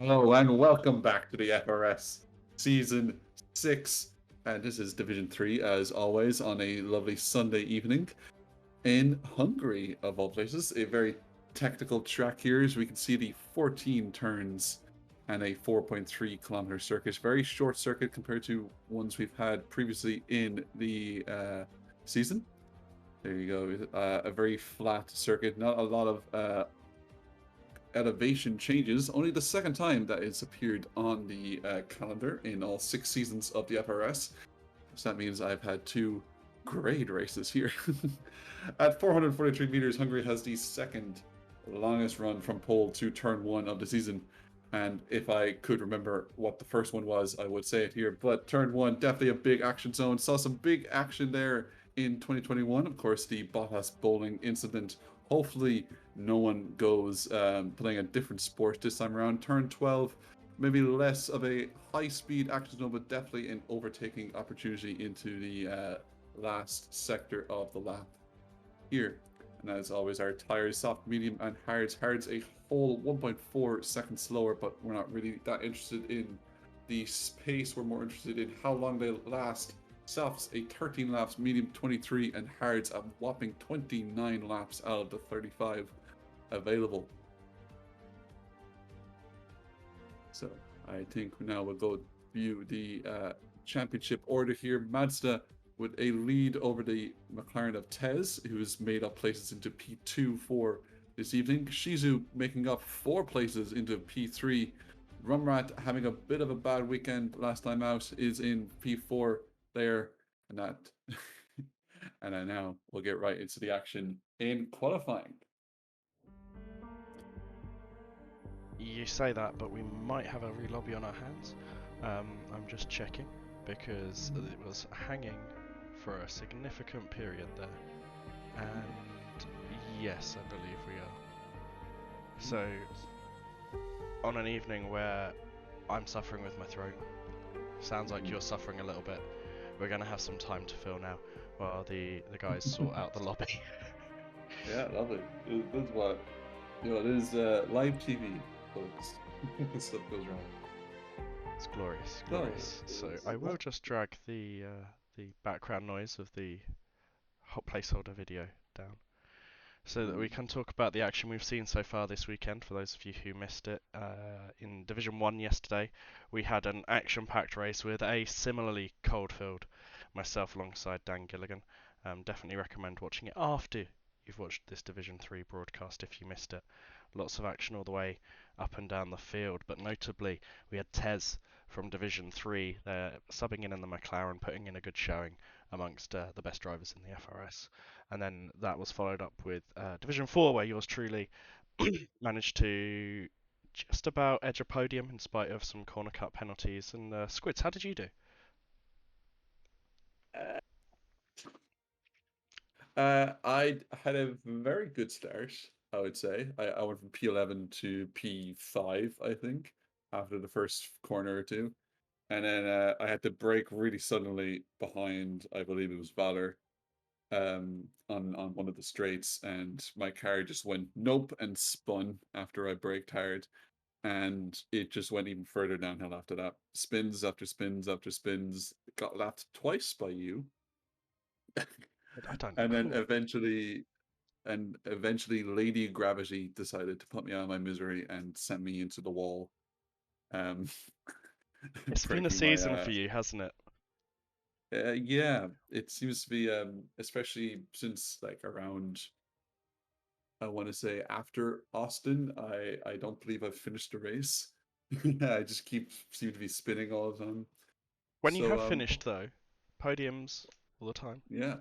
Hello and welcome back to the FRS Season 6. And this is Division 3, as always, on a lovely Sunday evening in Hungary, of all places. A very technical track here, as we can see the 14 turns and a 4.3 kilometer circuit. Very short circuit compared to ones we've had previously in the season. There you go. A very flat circuit, not a lot of elevation changes, only the second time that it's appeared on the calendar in all 6 seasons of the FRS. So that means I've had two grade races here. At 443 meters, Hungary has the second longest run from pole to turn 1 of the season. And if I could remember what the first one was, I would say it here. But turn 1, definitely a big action zone. Saw some big action there in 2021. Of course, the Bottas bowling incident. Hopefully, no one goes playing a different sport this time around. Turn 12, maybe less of a high-speed action zone, but definitely an overtaking opportunity into the last sector of the lap here. And as always, our tires, soft, medium, and hards. Hards a whole 1.4 seconds slower, but we're not really that interested in the pace. We're more interested in how long they last. Softs a 13 laps, medium 23, and hards a whopping 29 laps out of the 35 available. So I think now we'll go view the championship order here. Mazda with a lead over the McLaren of Tez, who's made up places into P2 for this evening. Shizu making up 4 places into P3. Rumrat having a bit of a bad weekend last time out is in P4 there, and that and I now we'll get right into the action in qualifying. You say that, but we might have a re-lobby on our hands. I'm just checking because it was hanging for a significant period there, and yes, I believe we are. So, on an evening where I'm suffering with my throat, sounds like you're suffering a little bit, we're going to have some time to fill now while the guys sort out the lobby. Yeah, lovely. This is what, it is live TV, folks. Stuff goes wrong. It's glorious, So, glorious. So I will just drag the background noise of the hot placeholder video down so that we can talk about the action we've seen so far this weekend. For those of you who missed it, in Division 1 yesterday, we had an action-packed race with a similarly cold field, myself alongside Dan Gilligan. Definitely recommend watching it after you've watched this Division 3 broadcast if you missed it. Lots of action all the way up and down the field, but notably we had Tez from Division 3 subbing in the McLaren, putting in a good showing amongst the best drivers in the FRS. And then that was followed up with Division 4, where yours truly managed to just about edge a podium in spite of some corner cut penalties. And Squids, how did you do? I had a very good start, I would say. I went from P11 to P5, I think, after the first corner or two. And then I had to brake really suddenly behind, I believe it was Valor, on one of the straights, and my car just went nope and spun after I braked hard, and it just went even further downhill after that. Spins after spins after spins. Got lapped twice by you, I don't and then recall. eventually Lady Gravity decided to put me out of my misery and sent me into the wall, um, It's been a breaking my season for you, hasn't it? yeah, it seems to be especially since like around, I want to say after Austin, I don't believe I've finished the race. I just seem to be spinning all the time. When you So have finished, though, podiums all the time. yeah,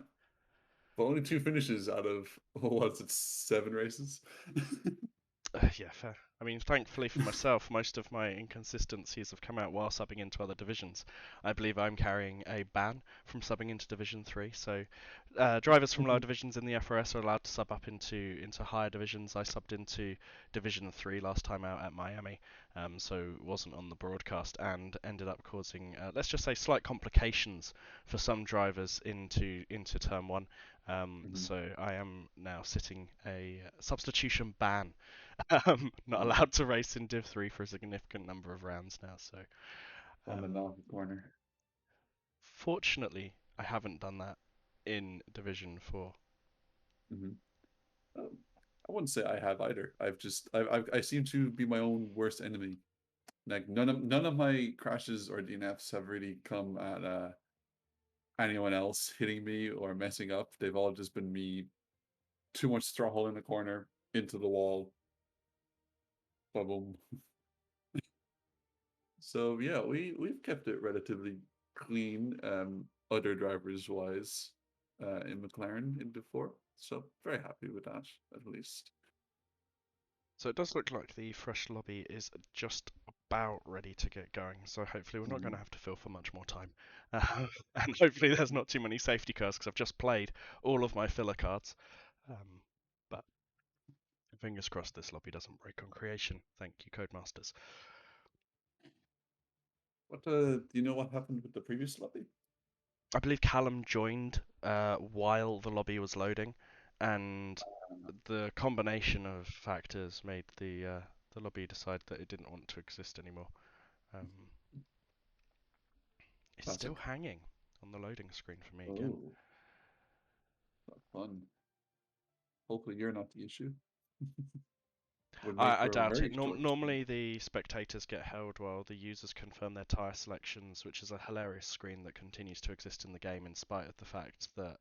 but only 2 finishes out of what was it, 7 races? Yeah, fair. I mean, thankfully for myself, most of my inconsistencies have come out while subbing into other divisions. I believe I'm carrying a ban from subbing into Division 3, so drivers from lower divisions in the FRS are allowed to sub up into higher divisions. I subbed into Division 3 last time out at Miami, so wasn't on the broadcast and ended up causing, let's just say, slight complications for some drivers into Turn 1. Mhm. So I am now sitting a substitution ban. Not Mhm. allowed to race in Div 3 for a significant number of rounds now. So On the um, naughty corner. fortunately, I haven't done that in Division 4. Hmm. Um, I wouldn't say I have either. I seem to be my own worst enemy. Like none of my crashes or DNFs have really come at anyone else hitting me or messing up. They've all just been me too much throttle in the corner into the wall. Boom. So yeah, we've kept it relatively clean, other drivers wise, in McLaren in before. So very happy with that, at least. So it does look like the fresh lobby is just about ready to get going. So hopefully we're not going Mhm. to have to fill for much more time. And hopefully there's not too many safety cars because I've just played all of my filler cards. But fingers crossed this lobby doesn't break on creation. Thank you, Codemasters. What do you know what happened with the previous lobby? I believe Callum joined while the lobby was loading, and the combination of factors made the lobby decide that it didn't want to exist anymore. Um, it's still Classic. hanging on the loading screen for me again. Oh, not fun. Hopefully you're not the issue. Would make I for a doubt it. very short stream. Normally the spectators get held while the users confirm their tyre selections, which is a hilarious screen that continues to exist in the game in spite of the fact that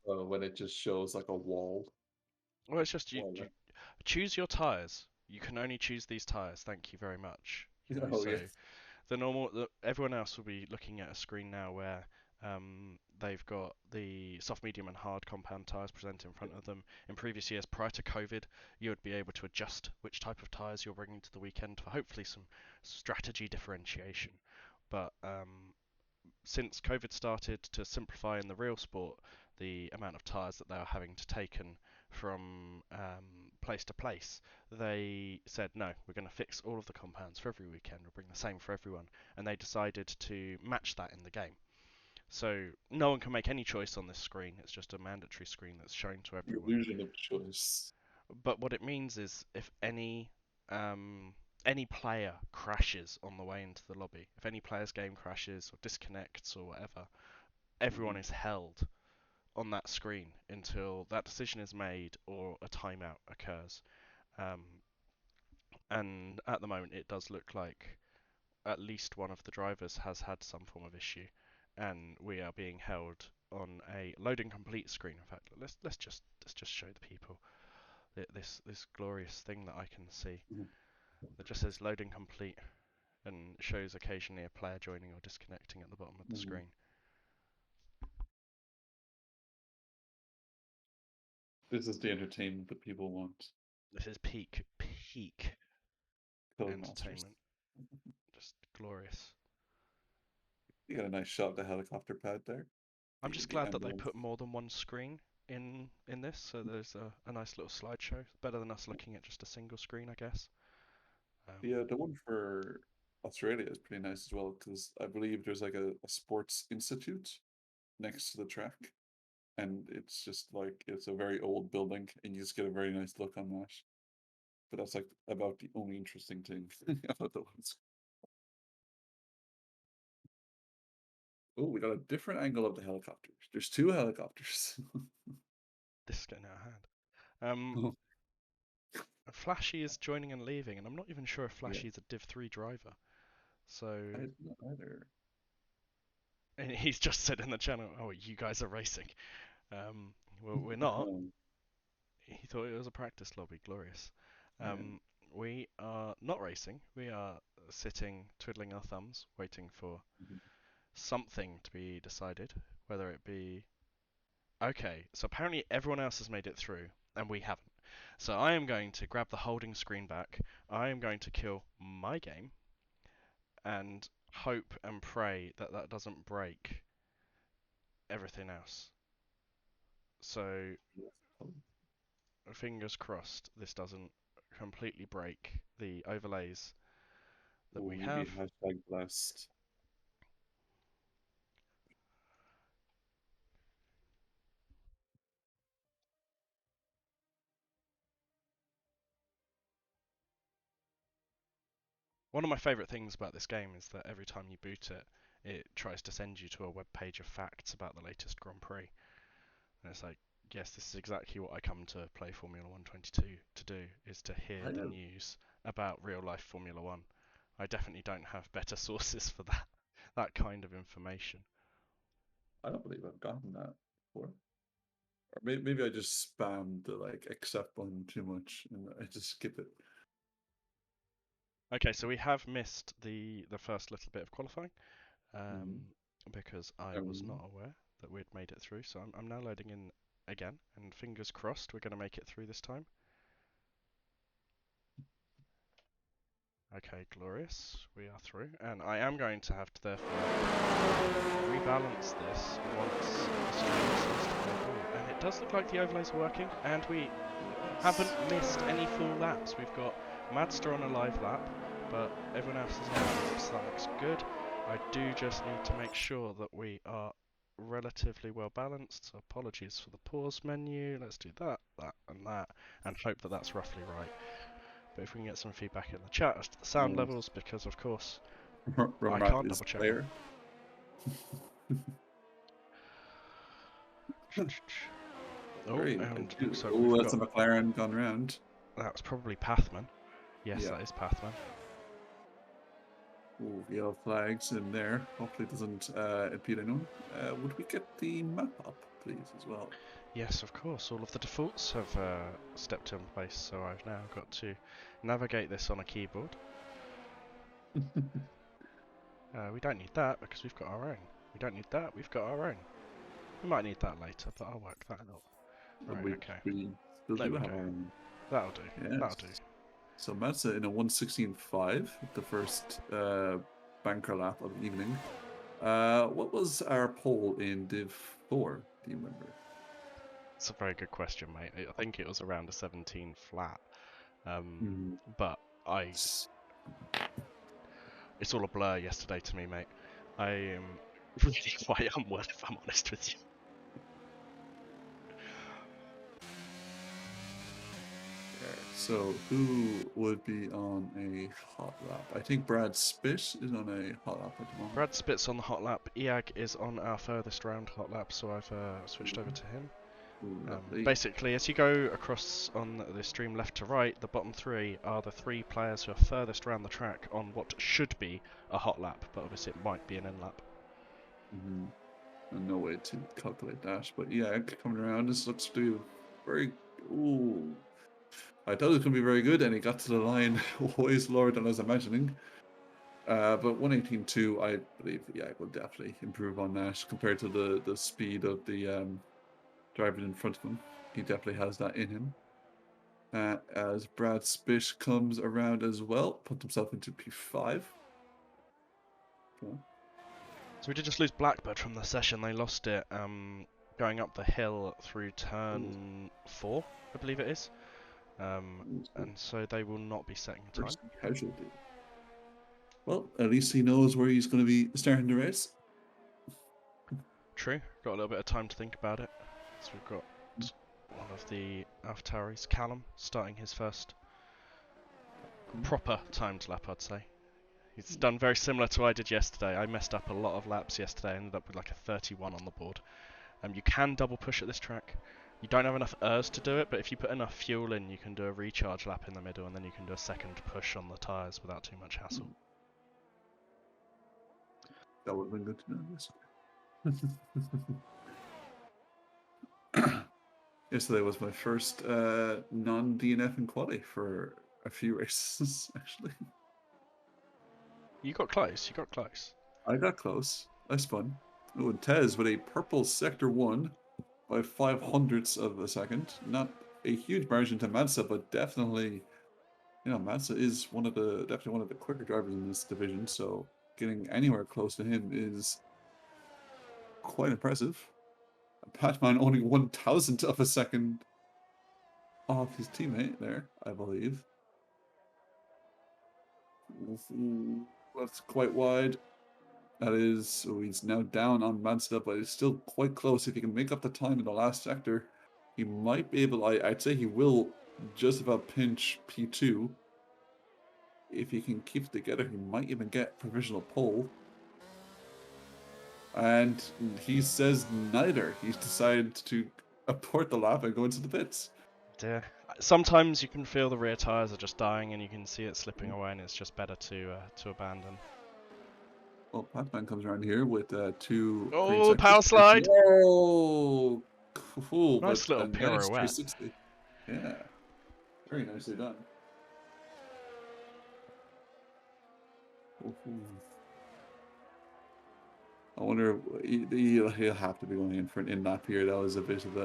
When it just shows like a well, it's just wall you there. choose your tyres. You can only choose these tyres. Thank you very much. Oh So yes. everyone else will be looking at a screen now where they've got the soft, medium, and hard compound tyres presented in front of them. In previous years, prior to COVID, you would be able to adjust which type of tyres you're bringing to the weekend for hopefully some strategy differentiation. But since COVID started to simplify in the real sport the amount of tyres that they were having to taken from place to place, they said no, we're going to fix all of the compounds for every weekend. We'll bring the same for everyone, and they decided to match that in the game. So no one can make any choice on this screen. It's just a mandatory screen that's shown to The everyone. illusion of choice. But what it means is if um, any player crashes on the way into the lobby, if any player's game crashes or disconnects or whatever, everyone Mhm. is held on that screen until that decision is made or a timeout occurs. Um, and at the moment, it does look like at least one of the drivers has had some form of issue, and we are being held on a loading complete screen. In fact, let's just show the people this glorious thing that I can see Mhm. that just says loading complete and shows occasionally a player joining or disconnecting at the bottom of the Mhm. screen. This is the entertainment that people want. This is peak Codemasters. entertainment. Just glorious. You got a nice shot of the helicopter pad there. I'm just The glad that they ambulance. put more than one screen in this, so there's a nice little slideshow. Better than us looking at just a single screen, I guess. The one for Australia is pretty nice as well because I believe there's like a sports institute next to the track, and it's just like it's a very old building, and you just get a very nice look on that. But that's like about the only interesting thing about the ones. Oh, we got a different angle of the helicopters. There's two helicopters. This is getting out of hand. Um, Oh, Flashy is joining and leaving, and I'm not even sure if yeah, Flashy is a Div 3 driver. So, I didn't know either. and he's just said in the channel, "Oh, you guys are racing." Well, we're not. Um, He thought it was a practice lobby. Glorious. yeah. Um, we are not racing. We are sitting, twiddling our thumbs, waiting for Mhm. something to be decided, whether it be okay. So apparently everyone else has made it through, and we haven't. So I am going to grab the holding screen back. I am going to kill my game and hope and pray that that doesn't break everything else. So fingers crossed this doesn't completely break the overlays that Oh, we you'd be have. hashtag blessed. One of my favourite things about this game is that every time you boot it, it tries to send you to a web page of facts about the latest Grand Prix. And it's like, yes, this is exactly what I come to play Formula 122 to do, is to hear the news about real life Formula 1. I definitely don't have better sources for that kind of information. I don't believe I've gotten that before. Or maybe I just spammed the like accept button too much and I just skip it. Okay, so we have missed the first little bit of qualifying, Mhm. because I was not aware that we'd made it through. So I'm now loading in again, and fingers crossed we're going to make it through this time. Okay, glorious. We are through, and I am going to have to therefore rebalance this once the stream starts to play through. And it does look like the overlays are working, and we haven't missed any full laps. We've got Madster on a live lap, but everyone else is on laps, so that looks good. I do just need to make sure that we are relatively well balanced, so apologies for the pause menu. Let's do that, and hope that that's roughly right. But if we can get some feedback in the chat as to the sound levels, because of course I Remark can't is double check player. Oh, and looks like Oh, we've that's a got... McLaren gone round. That's probably Pathman. Yes, Yeah. that is Pathman. Ooh, yellow flags in there. Hopefully it doesn't impede anyone. Would we get the map up, please, as well? Yes, of course. All of the defaults have stepped in place, so I've now got to navigate this on a keyboard. We don't need that because we've got our own. We don't need that, we've got our own. We might need that later, but I'll work that out. Right, okay. We still There do we have go. our own. That'll do. Yes. That'll do. So Mazda in a 1:16.5, the first banker lap of the evening. What was our pole in Div 4? Do you remember? It's a very good question, mate. I think it was around a 17 flat. But it's all a blur yesterday to me, mate. I am really quite unwell, if I'm honest with you. So who would be on a hot lap? I think Brad Spitt is on a hot lap at the moment. Brad Spitt's on the hot lap. Iag is on our furthest round hot lap, so I've switched over to him. Basically, as you go across on the stream left to right, the bottom three are the three players who are furthest around the track on what should be a hot lap, but obviously it might be an in lap. No way to calculate that, but yeah, coming around, this looks to be very. Ooh, I thought it was going to be very good, and he got to the line way slower than I was imagining. But 1:18.2, I believe, yeah, will definitely improve on that compared to the speed of the driver in front of him. He definitely has that in him. As Brad Spitt comes around as well, put himself into P5. Okay. So we did just lose Blackbird from the session. They lost it going up the hill through turn 4, I believe it is. And so they will not be setting a time. Casualty. Well, at least he knows where he's going to be starting the race. True. Got a little bit of time to think about it. So we've got one of the AlphaTauris, Callum, starting his first proper timed lap, I'd say. He's done very similar to what I did yesterday. I messed up a lot of laps yesterday. I ended up with like a 31 on the board. You can double push at this track. You don't have enough ERS to do it, but if you put enough fuel in, you can do a recharge lap in the middle, and then you can do a second push on the tyres without too much hassle. That would have been good to know. Yesterday was my first non-DNF in quali for a few races, actually. You got close. You got close. I got close. I spun. Oh, and Tez with a purple sector 1 by 0.05 of a second. Not a huge margin to Mansa, but definitely, you know, Mansa is definitely one of the quicker drivers in this division. So getting anywhere close to him is quite impressive. Patman only 1,000 of a second off his teammate there, I believe. That's quite wide. That is, so he's now down on Mazda, but he's still quite close. If he can make up the time in the last sector, he might be able, I'd say he will just about pinch P2. if he can keep it together, he might even get provisional pole. And he says neither. He's decided to abort the lap and go into the pits. Dear. Sometimes you can feel the rear tyres are just dying and you can see it slipping away, and it's just better to abandon. Well, Pathman comes around here with two green Oh, sectors. power slide! Whoa! Cool, Nice but little and then it's pirouette. 360. Yeah, very nicely done. Ooh. I wonder, he'll have to be going in for an in-lap here. That was a bit of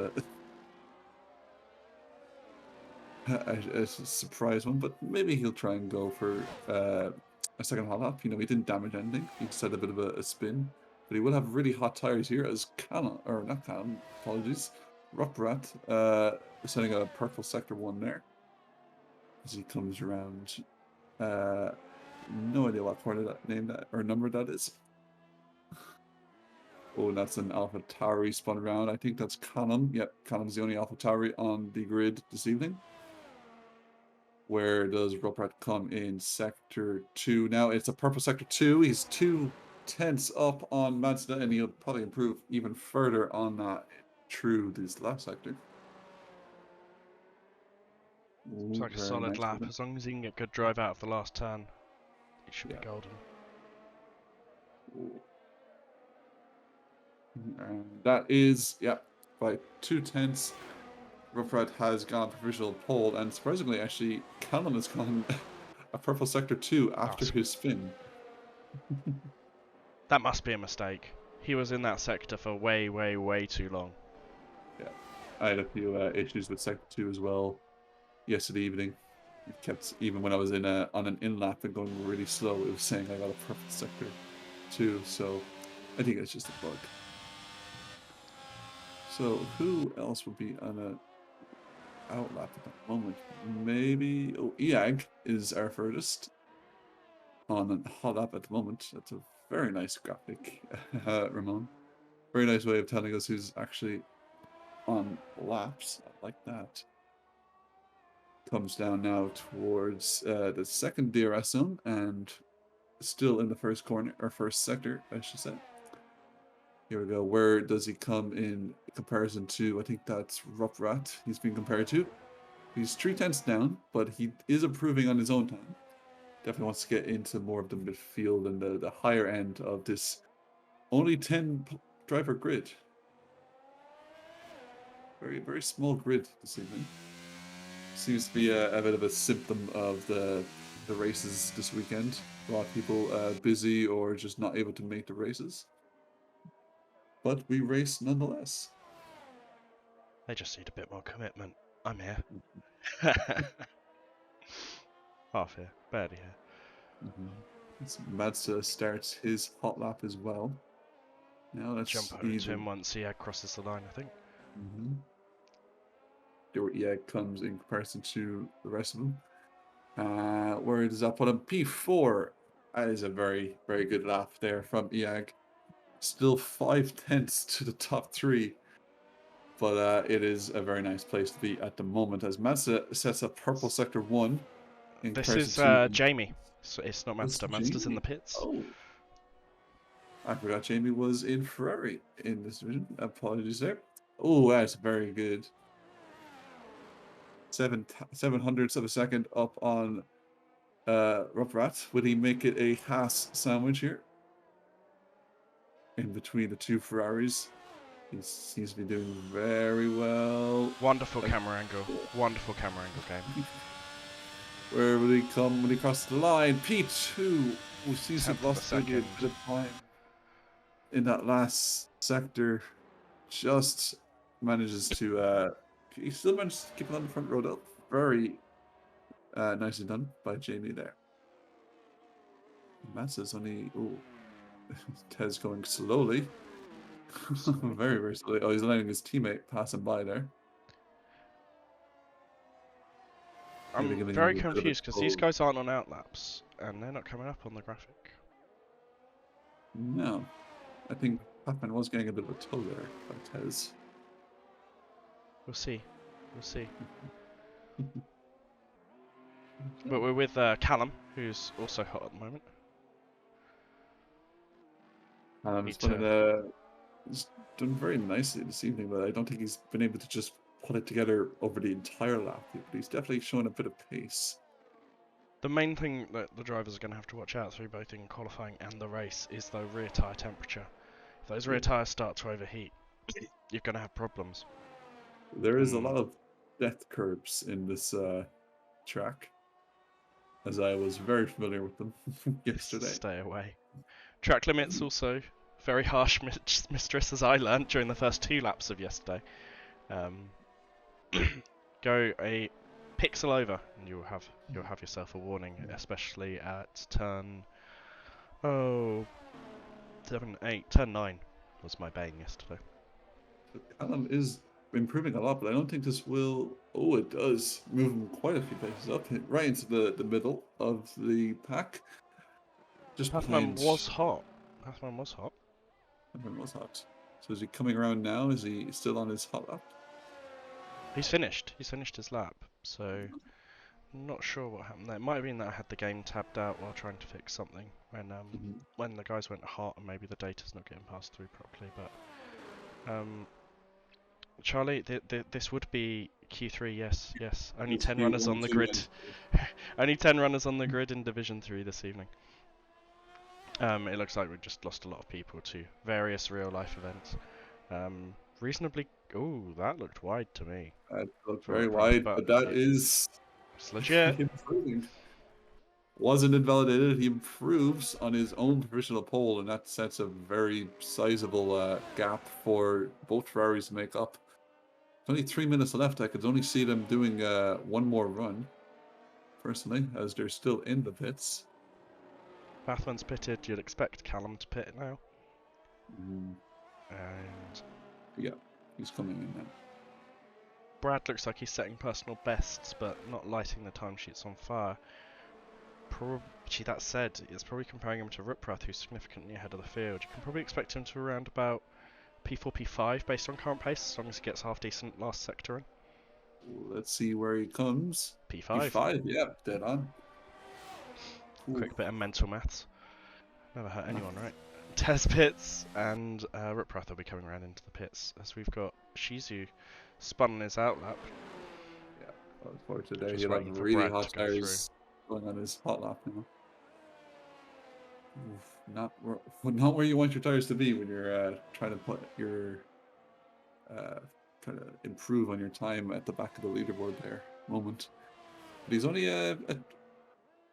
a surprise one, but maybe he'll try and go for a second hot lap. You know, he didn't damage anything. He just had a bit of a spin, but he will have really hot tires here as Callum, or not Callum, apologies, Rupprat, sending a purple sector 1 there as he comes around. No idea what corner that name that or number that is. Oh, that's an Alpha Tauri spun around. I think that's Callum. Yep, Callum's the only Alpha Tauri on the grid this evening. Where does Ruppert come in? Sector 2. Now it's a purple sector 2. He's 2/10 up on Mazda, and he'll probably improve even further on that through this last sector. It's like a solid lap. As long as he can get good drive out of the last turn, it should be golden. Ooh. And that is, by 2/10. Ruppert has gone provisional pole, and surprisingly, actually, Callum has gone a purple sector 2 after his spin. That must be a mistake. He was in that sector for way, way, way too long. Yeah, I had a few issues with sector 2 as well yesterday evening. It kept, even when I was in on an in lap and going really slow, it was saying I got a purple sector 2. So I think it's just a bug. So who else would be on a outlap at the moment? Maybe Iag is our furthest on a hot lap at the moment. That's a very nice graphic, Ramon. Very nice way of telling us who's actually on laps. I like that. Comes down now towards the second DRS zone and still in the first corner, or first sector, I should say. Here we go. Where does he come in comparison to? I think that's Rupprat he's being compared to. He's 3/10 down, but he is improving on his own time. Definitely wants to get into more of the midfield and the higher end of this only 10 driver grid. Very, very small grid this evening. Seems to be a bit of a symptom of the races this weekend. A lot of people busy or just not able to make the races. But we race nonetheless. They just need a bit more commitment. I'm here. Half here, barely here. Mazda starts his hot lap as well. Now let's jump over to him once he crosses the line, I think. Iag comes in comparison to the rest of them. Where does that put him? P4. That is a very, very good lap there from Iag. Still 5/10 to the top 3. But it is a very nice place to be at the moment as Mazda sets up purple sector 1. This is Jamie. So it's not Mazda. Mazda's in the pits. Oh. I forgot Jamie was in Ferrari in this division. Apologies there. Oh, that's very good. 7/700ths of a second up on Rupprat. Would he make it a Haas sandwich here? In between the two Ferraris. He seems to be doing very well. Wonderful camera angle. Wonderful camera angle game. Where will he come when he crosses the line? P2. We seems to have lost a bit of time in that last sector. Just manages to he still manages to keep it on the front row though. Very nicely done by Jamie there. Mazda's only Tez going slowly. Very, very slowly. Oh, he's letting his teammate pass him by there. I'm very confused because these guys aren't on outlaps and they're not coming up on the graphic. No. I think Pathman was getting a bit of a tow there by Tez. We'll see. We'll see. But we're with Callum, who's also hot at the moment. He's done very nicely this evening, but I don't think he's been able to just put it together over the entire lap. But he's definitely showing a bit of pace. The main thing that the drivers are going to have to watch out through both in qualifying and the race is the rear tyre temperature. If those rear tyres start to overheat, you're going to have problems. There is a lot of death curbs in this track, as I was very familiar with them yesterday. Stay away. Track limits also very harsh mistress, as I learnt during the first 2 laps of yesterday. Go a pixel over and you'll have yourself a warning, especially at turn 7, 8, turn 9 was my bane yesterday. Callum is improving a lot, but I don't think this will. Oh, it does move him quite a few places up, right into the middle of the pack. Just Pathman behind. was hot. Pathman was hot. Pathman was hot. So is he coming around now? Is he still on his hot lap? He's finished. He's finished his lap. So I'm not sure what happened there. It might have been that I had the game tabbed out while trying to fix something when the guys went hot and maybe the data's not getting passed through properly. But Charlie, this would be Q3, yes. Only 10 runners on the grid. Only 10 runners on the grid in Division 3 this evening. It looks like we've just lost a lot of people to various real-life events. Reasonably... Ooh, that looked wide to me. That looked very wide, but that is... It's legit. Improving. Wasn't invalidated. He improves on his own provisional pole, and that sets a very sizable gap for both Ferraris to make up. Only 3 minutes left. I could only see them doing one more run, personally, as they're still in the pits. Bathman's pitted. You'd expect Callum to pit now. And yeah, he's coming in now. Brad looks like he's setting personal bests, but not lighting the timesheets on fire. That said, it's probably comparing him to Ruprath, who's significantly ahead of the field. You can probably expect him to around about P4, P5 based on current pace, as long as he gets half decent last sector in. Let's see where he comes. P5. P5, yeah, dead on. Quick bit of mental maths. Never hurt anyone, right? Tez pits, and Ruprath will be coming around into the pits, as we've got Shizu spun on his outlap. Yeah, well, for today, he'll have really hot tires going on his hot lap now. Not where you want your tires to be when you're trying to put your trying to improve on your time at the back of the leaderboard there moment. But he's only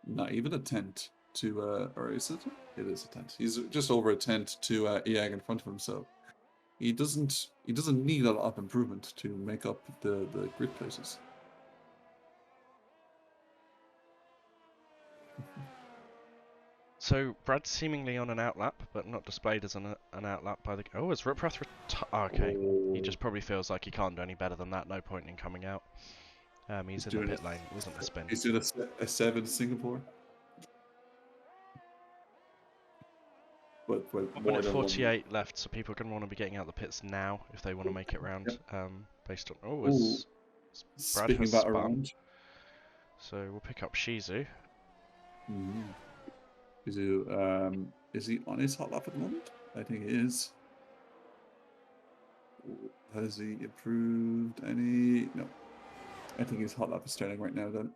not even a tenth to or is it? It is a tenth. He's just over a tenth to EAG in front of him, so he doesn't need a lot of improvement to make up the grid places. So Brad's seemingly on an outlap, but not displayed as an outlap by the... Oh, is Ruprath... okay. He just probably feels like he can't do any better than that. No point in coming out. He's in the pit lane. It wasn't a spin. He's doing a 7 Singapore. But 1 minute 48 left, so people are going to want to be getting out the pits now if they want to make it round. Based on... Oh, Brad has spun. Around. So we'll pick up Shizu. Is he on his hot lap at the moment? I think he is. Has he improved any? No. I think his hot lap is starting right now then.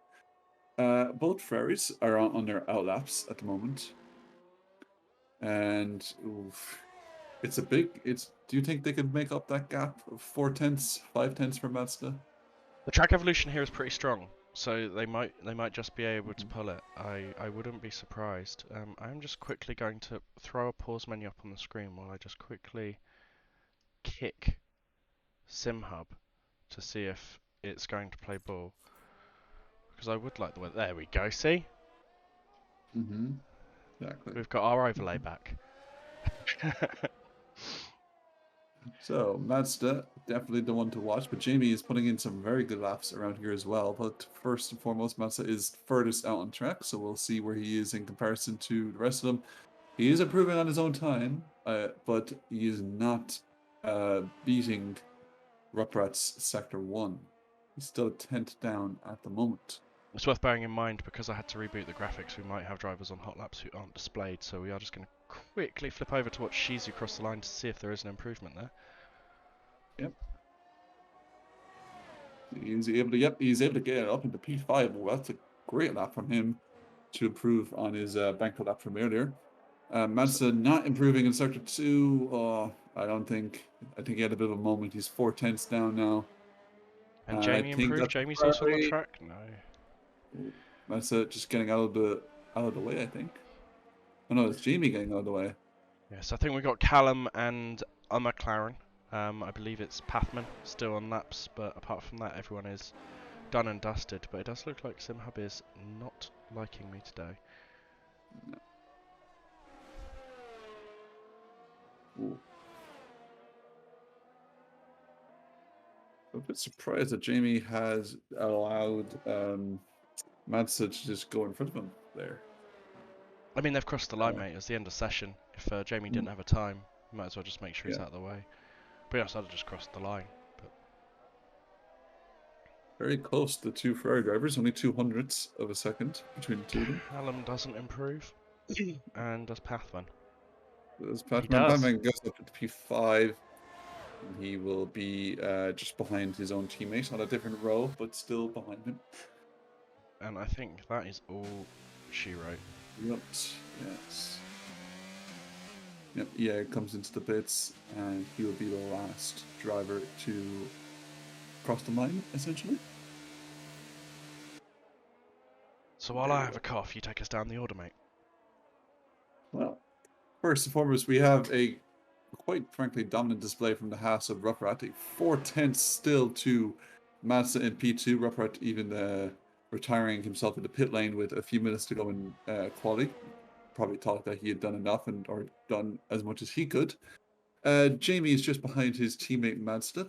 Both Ferraris are on their outlaps at the moment. And it's a big do you think they could make up that gap of 4 tenths, 5 tenths for Mazda? The track evolution here is pretty strong. So they might just be able to pull it. I wouldn't be surprised. I'm just quickly going to throw a pause menu up on the screen while I just quickly kick SimHub to see if it's going to play ball. Because I would like the way... There we go, see? Exactly. We've got our overlay back. So, Mazda, definitely the one to watch, but Jamie is putting in some very good laps around here as well. But first and foremost, Mazda is furthest out on track, so we'll see where he is in comparison to the rest of them. He is improving on his own time, but he is not beating Ruprath's Sector 1. He's still a tenth down at the moment. It's worth bearing in mind because I had to reboot the graphics, we might have drivers on hot laps who aren't displayed, so we are just going to quickly flip over to watch Shizu cross the line to see if there is an improvement there. Yep. He's able to get it up into P5. Well, that's a great lap from him to improve on his bank lap from earlier. Mazda not improving in sector 2. I don't think. I think he had a bit of a moment. He's 4 tenths down now. And I Jamie think improved? that's Jamie's also on the Ferrari. track? No. Mazda just getting out of the way, I think. Oh no, it's Jamie getting out of the way. Yes, I think we've got Callum and a McLaren. I believe it's Pathman still on laps, but apart from that, everyone is done and dusted. But it does look like SimHub is not liking me today. Ooh. I'm a bit surprised that Jamie has allowed Mazda to just go in front of him there. I mean, they've crossed the line, mate. It's the end of session. If Jamie didn't have a time, you might as well just make sure he's out of the way. But yes, I'd have just crossed the line. But very close, the two Ferrari drivers, only 200ths of a second between the two of them. Callum doesn't improve, and does Pathman. As He does. Pathman goes up to P5, he will be just behind his own teammate on a different row, but still behind him. And I think that is all she wrote. Yep, yes. Yep, yeah, comes into the pits, and he will be the last driver to cross the line, essentially. So while I have a cough, you take us down the order, mate. Well, first and foremost, we have a quite frankly dominant display from the Haas of Ruppert. 4 tenths still to Mazda in P2. Ruppert even retiring himself in the pit lane with a few minutes to go in quality. Probably thought that he had done enough or done as much as he could. Jamie is just behind his teammate Mazda,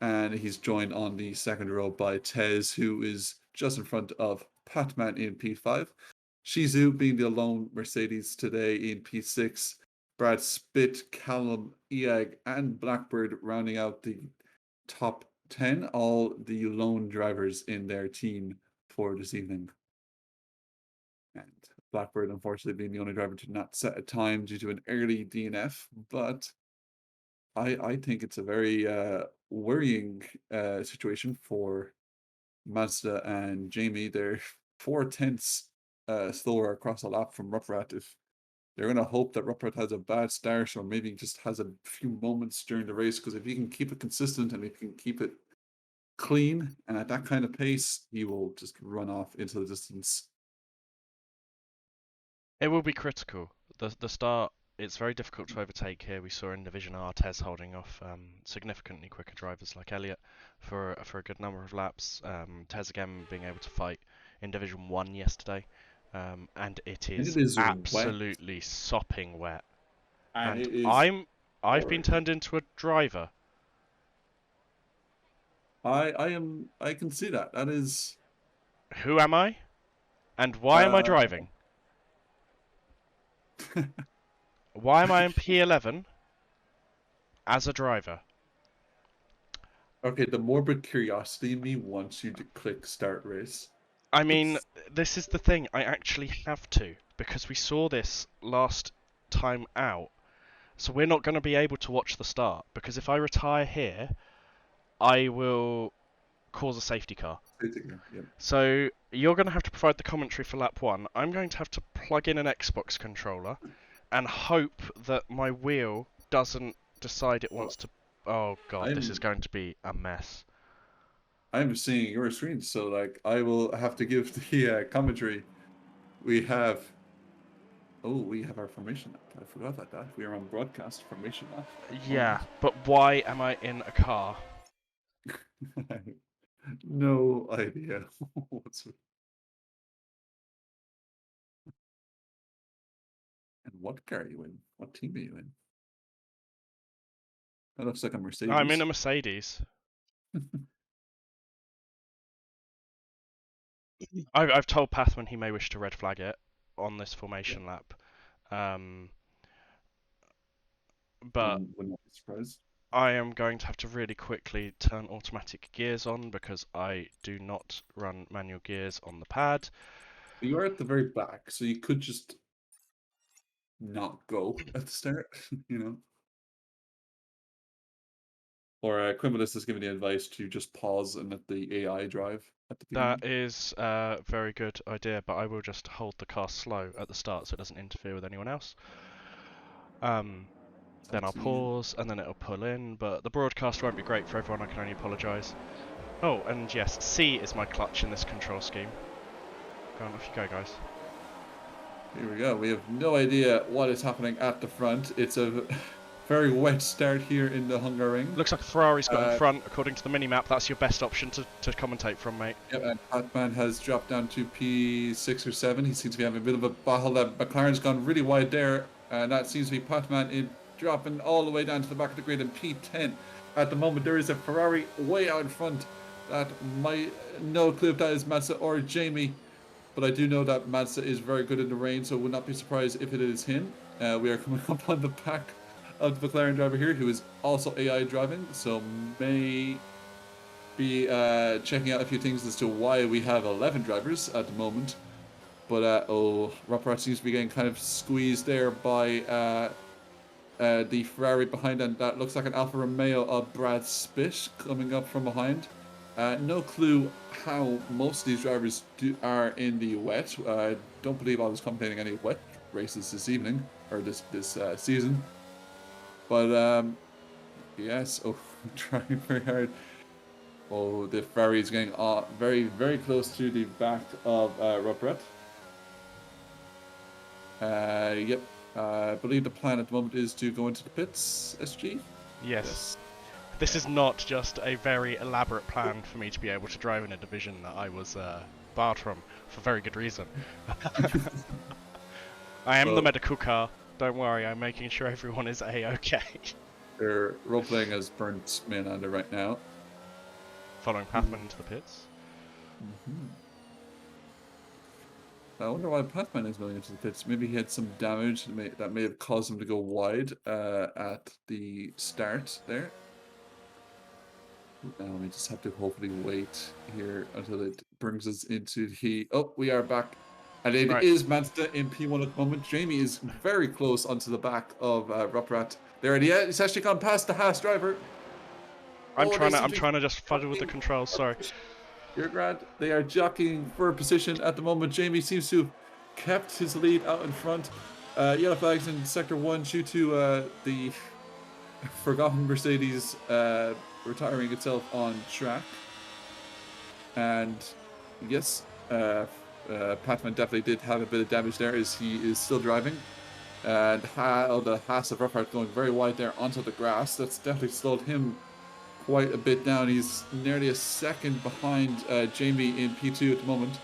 and he's joined on the second row by Tez, who is just in front of Patman in P5. Shizu being the lone Mercedes today in P6. Brad Spitt, Callum, Iag, and Blackbird rounding out the top 10, all the lone drivers in their team for this evening. And Blackbird, unfortunately, being the only driver to not set a time due to an early DNF, but I think it's a very worrying situation for Mazda and Jamie. They're 4 tenths slower across a lap from Ruppert. If they're going to hope that Ruppert has a bad start or maybe just has a few moments during the race, because if he can keep it consistent and if he can keep it clean and at that kind of pace, he will just run off into the distance. It will be critical. The start, it's very difficult to overtake here. We saw in Division R Tez holding off significantly quicker drivers like Elliott for a good number of laps. Tez again being able to fight in Division 1 yesterday. And it is wet. absolutely sopping wet. And And it is I've been horrid. turned into a driver. I can see that. That is Who am I? And why am I uh driving? Why am I in P11 as a driver? okay, the morbid curiosity in me wants you to click start race. I mean, this is the thing. I actually have to, because we saw this last time out. So we're not going to be able to watch the start, because if I retire here, I will cause a safety car. Yeah. So you're going to have to provide the commentary for lap 1. I'm going to have to plug in an Xbox controller and hope that my wheel doesn't decide it wants to... Oh god, this is going to be a mess. I'm seeing your screen, so like I will have to give the commentary. We have our formation app. I forgot about that. We are on broadcast formation app. Yeah, but why am I in a car? No idea. And what car are you in? What team are you in? That looks like a Mercedes. I'm in a Mercedes. I've told Pathman he may wish to red flag it on this formation lap. But Would not be surprised. I am going to have to really quickly turn automatic gears on because I do not run manual gears on the pad. You are at the very back, so you could just not go at the start, you know? Or Quimulus is giving the advice to just pause and let the AI drive at the beginning. That is a very good idea, but I will just hold the car slow at the start so it doesn't interfere with anyone else. Then I'll pause, and then it'll pull in, but the broadcast won't be great for everyone, I can only apologise. Oh, and yes, C is my clutch in this control scheme. Go on, off you go, guys. Here we go. We have no idea what is happening at the front. It's a very wet start here in the Hungaroring. Looks like a Ferrari's got in front, according to the mini-map. That's your best option to commentate from, mate. Yep, and Patman has dropped down to P6 or 7. He seems to be having a bit of a battle. McLaren's gone really wide there, and that seems to be Patman in dropping all the way down to the back of the grid in P10. At the moment, there is a Ferrari way out in front. That might no clue if that is Mazda or Jamie, but I do know that Mazda is very good in the rain, so would not be surprised if it is him. We are coming up on the back of the McLaren driver here, who is also AI driving, so may be checking out a few things as to why we have 11 drivers at the moment. But Roppert seems to be getting kind of squeezed there by the Ferrari behind, and that looks like an Alfa Romeo of Brad Spitt coming up from behind. No clue how most of these drivers are in the wet. I don't believe I was commentating any wet races this evening, or this season. But yes, trying very hard. Oh, the Ferrari is getting very, very close to the back of Roppert. Yep. I believe the plan at the moment is to go into the pits, SG? Yes. This is not just a very elaborate plan for me to be able to drive in a division that I was barred from, for very good reason. I am the medical car. Don't worry, I'm making sure everyone is A-okay. Their role-playing as burnt Maylander right now. Following Pathman into the pits. I wonder why Pathman is going into the pits. Maybe he had some damage that may have caused him to go wide at the start there. Now we just have to hopefully wait here until it brings us into the... Oh, we are back. And it is Mazda in P1 at the moment. Jamie is very close onto the back of Roppert. There it is. He's actually gone past the Haas driver. I'm trying to just fuddle with the controls, sorry. You're grand. They are jockeying for position at the moment. Jamie seems to have kept his lead out in front. Yellow flags in sector 1 due to the forgotten Mercedes retiring itself on track. And yes, Patman definitely did have a bit of damage there as he is still driving. And the Haas of Roppert going very wide there onto the grass. That's definitely slowed him quite a bit down. He's nearly a second behind Jamie in P2 at the moment.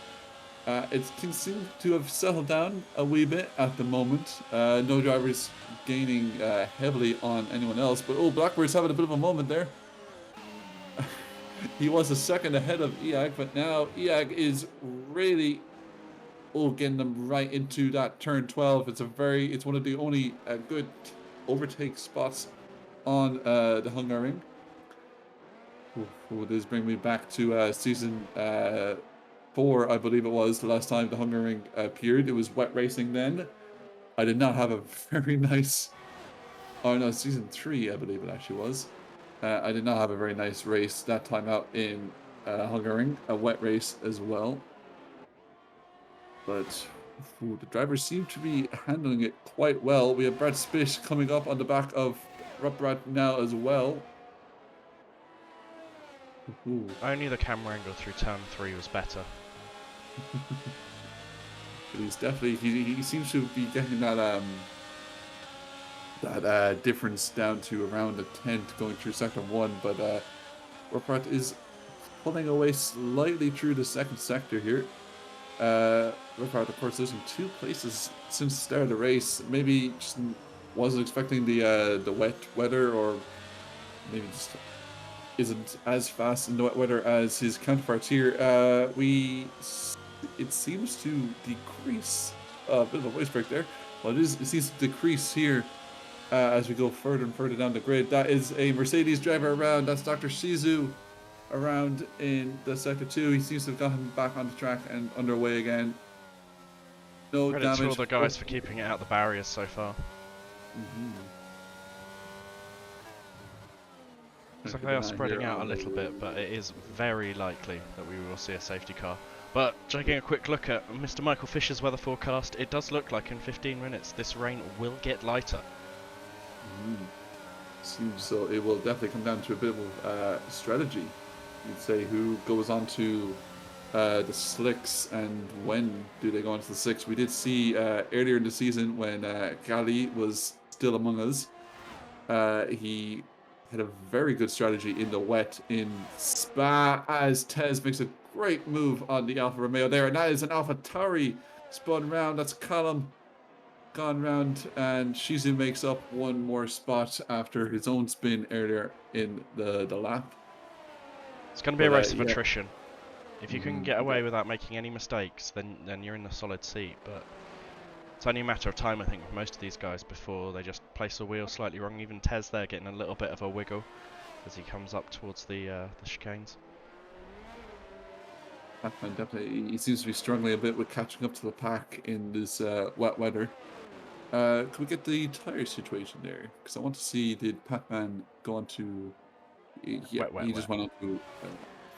Things seem to have settled down a wee bit at the moment. No drivers gaining heavily on anyone else. But Blackbird's having a bit of a moment there. He was a second ahead of Iag, but now Iag is really getting them right into that turn 12. It's one of the only good overtake spots on the Hungaroring. This brings me back to season 4, I believe it was, the last time the Hungaroring appeared. It was wet racing then. I did not have a very nice... Oh no, season 3, I believe it actually was. I did not have a very nice race that time out in Hungaroring, a wet race as well. But the drivers seem to be handling it quite well. We have Brad Spitt coming up on the back of Roppert now as well. Only the camera angle through turn 3 was better. But he's definitely he seems to be getting that difference down to around a 10th going through sector 1, but Roppert is pulling away slightly through the second sector here. Roppert, of course, losing 2 places since the start of the race. Maybe just wasn't expecting the wet weather, or maybe just isn't as fast in the wet weather as his counterparts here. It seems to decrease a bit of a voice break there. Well, it seems to decrease here as we go further and further down the grid. That is a Mercedes driver around. That's Dr. Shizu around in the sector 2. He seems to have gotten back on the track and underway again. No Credit to all damage. the guys for keeping it out the barriers so far. Looks like they are spreading out a little bit, but it is very likely that we will see a safety car. But taking a quick look at Mr. Michael Fisher's weather forecast, it does look like in 15 minutes this rain will get lighter. Seems so. It will definitely come down to a bit of strategy. You'd say who goes on to the slicks and when do they go onto the slicks. We did see earlier in the season when Gali was still among us. He had a very good strategy in the wet in Spa as Tez makes a great move on the Alfa Romeo there, and that is an Alpha Tauri spun round. That's Callum gone round, and Shizu makes up one more spot after his own spin earlier in the lap. It's going to be a race of attrition. If you can get away without making any mistakes, then you're in a solid seat. But it's only a matter of time, I think, with most of these guys before they just place a wheel slightly wrong. Even Tez there getting a little bit of a wiggle as he comes up towards the chicanes. Definitely, he seems to be struggling a bit with catching up to the pack in this wet weather. Could we get the tire situation there? Because I want to see, did Patman go on to... Yeah, he just went on to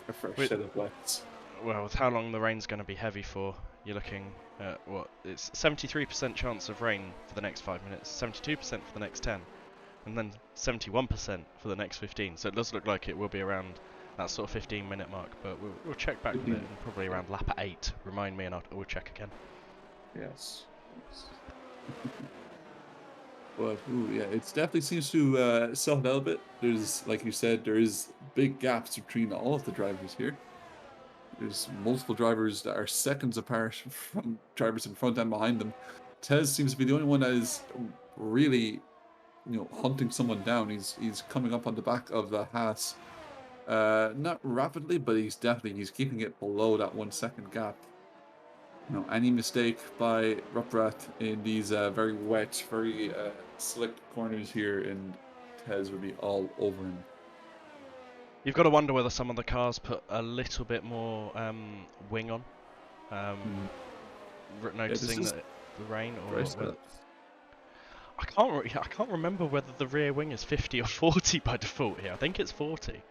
a fresh set of wets. Well, with how long the rain's going to be heavy for, you're looking at what? It's 73% chance of rain for the next 5 minutes, 72% for the next 10, and then 71% for the next 15. So it does look like it will be around that sort of 15-minute mark, but we'll check back with it and probably around lap 8. Remind me and we'll check again. Yes. But yeah, it definitely seems to soften out a bit. There's, like you said, there is big gaps between all of the drivers here. There's multiple drivers that are seconds apart from drivers in front and behind them. Tez seems to be the only one that is really, hunting someone down. He's coming up on the back of the Haas, not rapidly, but he's keeping it below that 1 second gap. Any mistake by Rupprat in these very wet, very slick corners here, and Tez would be all over him. You've got to wonder whether some of the cars put a little bit more wing on, noticing that the rain, or I can't remember whether the rear wing is 50 or 40 by default here. I think it's 40.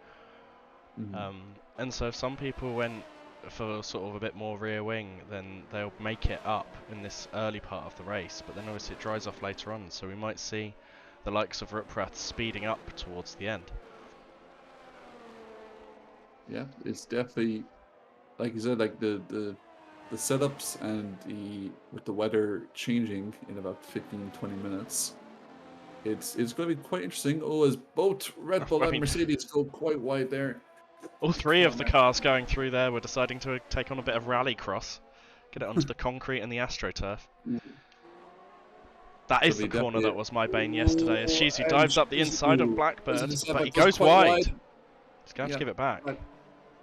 And so if some people went for sort of a bit more rear wing, then they'll make it up in this early part of the race, but then obviously it dries off later on, so we might see the likes of Rupprat speeding up towards the end. Yeah, it's definitely, like you said, like the setups and with the weather changing in about 15-20 minutes, it's going to be quite interesting. As both Red Bull and Mercedes go quite wide there. All three of the cars going through there were deciding to take on a bit of rallycross, get it onto the concrete and the AstroTurf. That is the corner that was my bane yesterday, as Shizu dives up the inside of Blackbird, but he goes wide. He's going to have to give it back.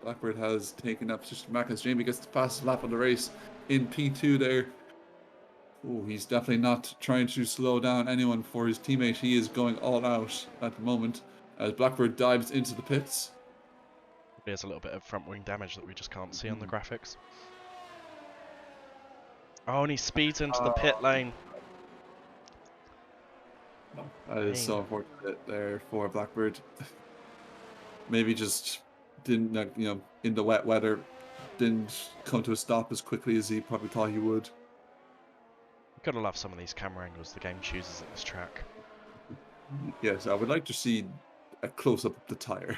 Blackbird has taken up position back as Jamie gets the fastest lap of the race in P2 there. He's definitely not trying to slow down anyone for his teammate. He is going all out at the moment as Blackbird dives into the pits. There's a little bit of front wing damage that we just can't see on the graphics. And he speeds into the pit lane. That is so unfortunate there for Blackbird. Maybe just didn't, in the wet weather, didn't come to a stop as quickly as he probably thought he would. Gotta love some of these camera angles the game chooses at this track. Yes, I would like to see a close-up of the tire.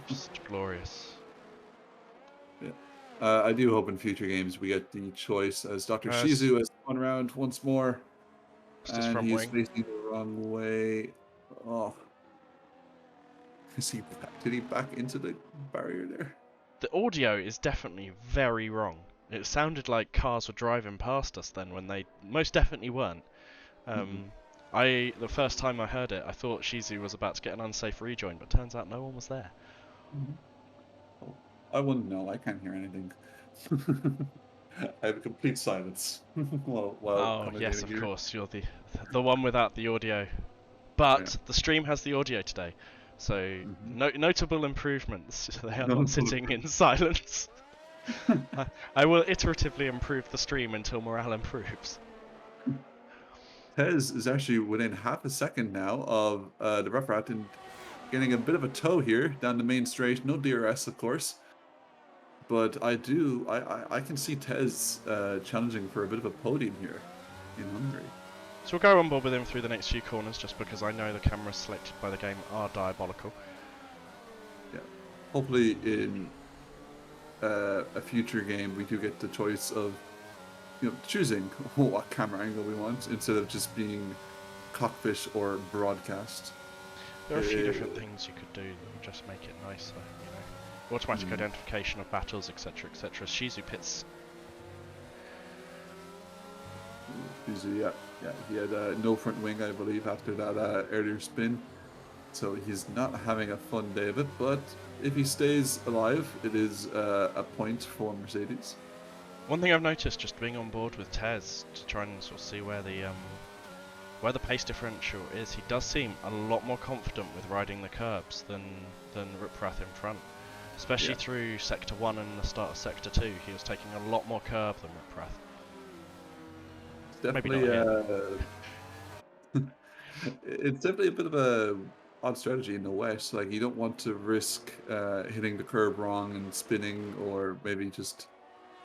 Just glorious. Yeah. I do hope in future games we get the choice as Dr. Shizu has spun around once more. And he's facing the wrong way. Did he back into the barrier there? The audio is definitely very wrong. It sounded like cars were driving past us then when they most definitely weren't. The first time I heard it, I thought Shizu was about to get an unsafe rejoin, but turns out no one was there. I wouldn't know. I can't hear anything. I have complete silence. Yes, of course. You're the one without the audio But Yeah. the stream has the audio today, so Mhm. notable improvements. They are No, not sitting in silence. I will iteratively improve the stream until morale improves. Tez is actually within half a second now of the Rough Rat and getting a bit of a tow here down the main straight. No DRS, of course. But I can see Tez challenging for a bit of a podium here in Hungary. So we'll go on board with him through the next few corners, just because I know the cameras selected by the game are diabolical. Yeah. Hopefully in a future game we do get the choice of choosing what camera angle we want instead of just being cockpit or broadcast. There are a few different things you could do that would just make it nicer, you know. Automatic identification of battles, etc., etc. Shizu pits. Yeah. He had no front wing, I believe, after that earlier spin. So he's not having a fun day of it, but if he stays alive, it is a point for Mercedes. One thing I've noticed just being on board with Tez to try and sort of see where the pace differential is, he does seem a lot more confident with riding the curbs than Riprath in front. Especially through Sector 1 and the start of Sector 2, he was taking a lot more curb than Riprath. Definitely, it's definitely a bit of a odd strategy in the West. Like you don't want to risk hitting the curb wrong and spinning, or maybe just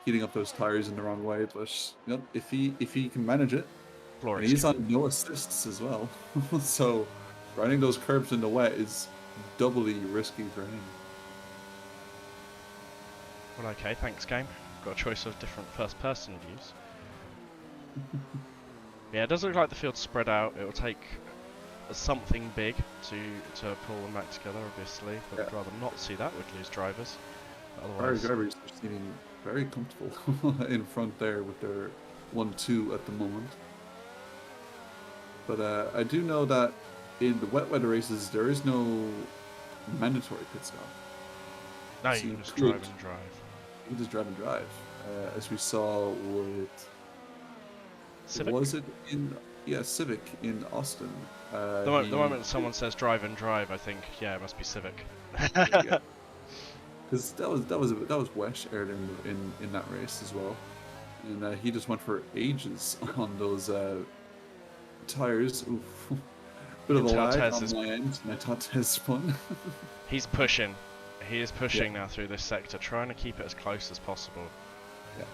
heating up those tires in the wrong way. But if he can manage it, and he's on no assists as well, so riding those curbs in the wet is doubly risky for him. Well, okay, thanks, game. Got a choice of different first-person views. Yeah, it does look like the field's spread out. It will take something big to pull them back together, obviously. But I'd rather not see that. We'd lose drivers. Otherwise, Drivers are seeming very comfortable in front there with their 1-2 at the moment. But I do know that in the wet weather races, there is no mandatory pit stop. no, you can just drive and drive. You can just drive and drive, as we saw with Civic? Was it in Civic in Austin? The moment someone says drive and drive, I think it must be Civic. Because that was Wesh earlier in that race as well, and he just went for ages on those tires. Oof. Bit of a lag on my end, and I thought Tez spun. He's pushing. He is pushing now through this sector, trying to keep it as close as possible. Yeah.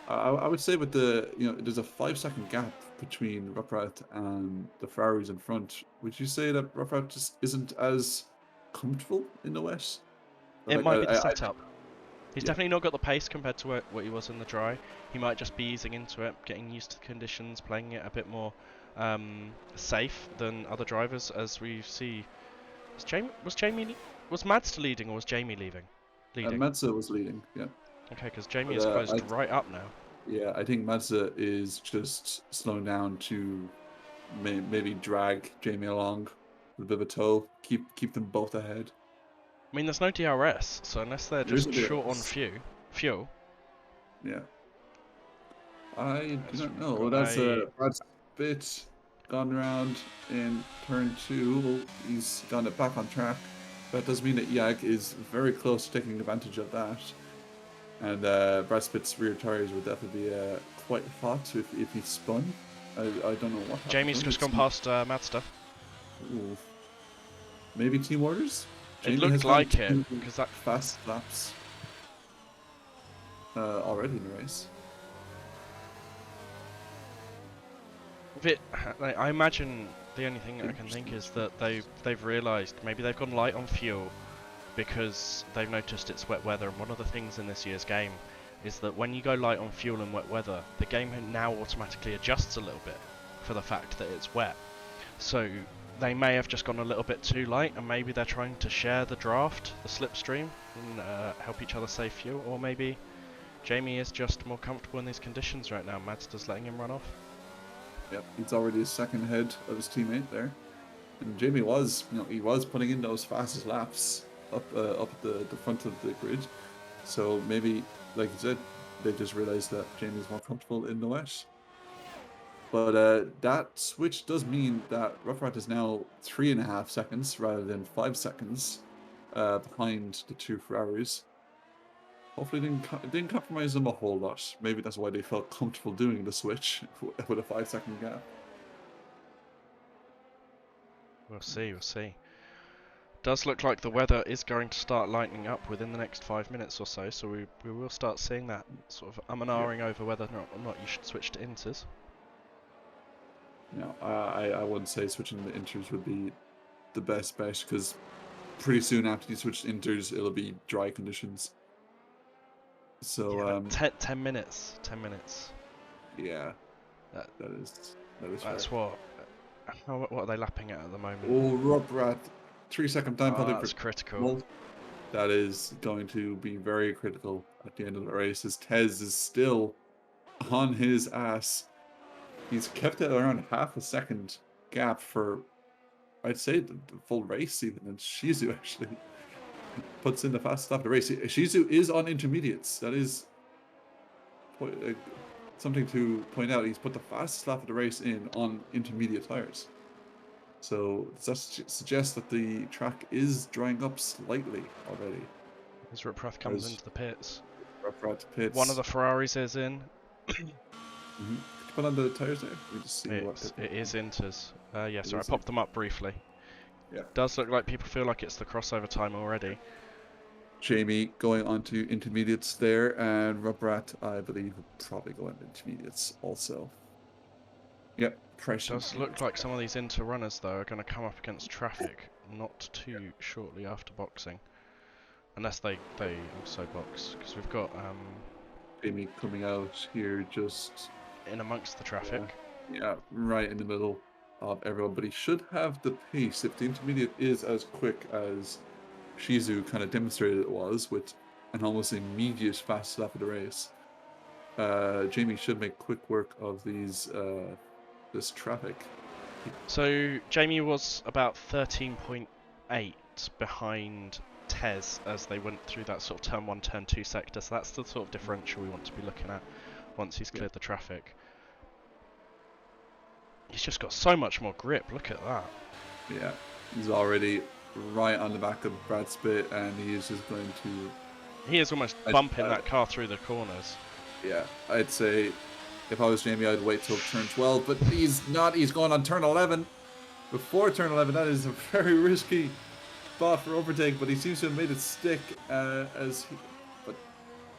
I would say with there's a 5-second gap between Ruppert and the Ferraris in front. Would you say that Ruppert just isn't as comfortable in the wet? It might be the setup. He's definitely not got the pace compared to what he was in the dry. He might just be easing into it, getting used to the conditions, playing it a bit more safe than other drivers, as we see. Was Madster leading or was Jamie leading? Mazda was leading, yeah. Okay, because Jamie is closed right up now. Yeah, I think Mazda is just slowing down to maybe drag Jamie along with a bit of a tow, keep them both ahead. I mean, there's no DRS, so unless they're just short on fuel. Yeah. I do not know. Well, that's Brad Pitt gone around in turn 2. Well, he's got it back on track. That does mean that Jag is very close to taking advantage of that. And Brad Pitt's rear tires would definitely be quite hot if he spun. I don't know what happened. Jamie's just gone past Madster. Ooh. Maybe team orders? It looked like it, because that fast laps already in the race. I imagine the only thing I can think is that they've realised maybe they've gone light on fuel because they've noticed it's wet weather, and one of the things in this year's game is that when you go light on fuel in wet weather, the game now automatically adjusts a little bit for the fact that it's wet. So they may have just gone a little bit too light, and maybe they're trying to share the draft, the slipstream, and help each other save fuel, or maybe Jamie is just more comfortable in these conditions right now. Madster's letting him run off. Yep, he's already a second ahead of his teammate there, and Jamie was, he was putting in those fastest laps up at the front of the grid. So maybe, like you said, they just realised that Jamie's more comfortable in the wet. But that switch does mean that Rough Rat is now 3.5 seconds rather than 5 seconds behind the two Ferraris. Hopefully it didn't compromise them a whole lot. Maybe that's why they felt comfortable doing the switch with a 5-second gap. We'll see, we'll see. Does look like the weather is going to start lightening up within the next 5 minutes or so, so we will start seeing that sort of ahhing over whether or not you should switch to inters. No, I wouldn't say switching the inters would be the best bet, because pretty soon after you switch to inters, it'll be dry conditions. So yeah, 10 minutes. 10 minutes. Yeah, that is that's fair. What are they lapping at the moment? Oh, Rough Rat, 3-second time penalty. That's critical. That is going to be very critical at the end of the race, as Tez is still on his ass. He's kept it around half a second gap for, I'd say, the full race even, and Shizu actually puts in the fastest lap of the race. Shizu is on intermediates. That is something to point out. He's put the fastest lap of the race in on intermediate tires. So that suggests that the track is drying up slightly already. As Ruprath comes into the pits. Ruprath pits. One of the Ferraris is in. Put on the tires there. We just see it is inters. Yeah, sorry, I popped them up briefly. Yeah. Does look like people feel like it's the crossover time already. Jamie going on to intermediates there, and Ruprath, I believe, will probably go into intermediates also. Yep, pressure. Does look like some of these inter runners though are going to come up against traffic not too shortly after boxing, unless they also box, because we've got Jamie coming out here just in amongst the traffic. Yeah, right in the middle of everyone, but he should have the pace if the intermediate is as quick as Shizu kind of demonstrated it was, with an almost immediate fast lap of the race. Jamie should make quick work of these this traffic. So Jamie was about 13.8 behind Tez as they went through that sort of turn 1, turn 2 sector, so that's the sort of differential we want to be looking at once he's cleared the traffic. He's just got so much more grip, look at that. Yeah, he's already right on the back of Brad Spitt, and he is just going to... He is almost bumping that car through the corners. Yeah, I'd say if I was Jamie, I'd wait till turn 12, but he's not. He's going on turn 11. Before turn 11, that is a very risky spot for overtake, but he seems to have made it stick but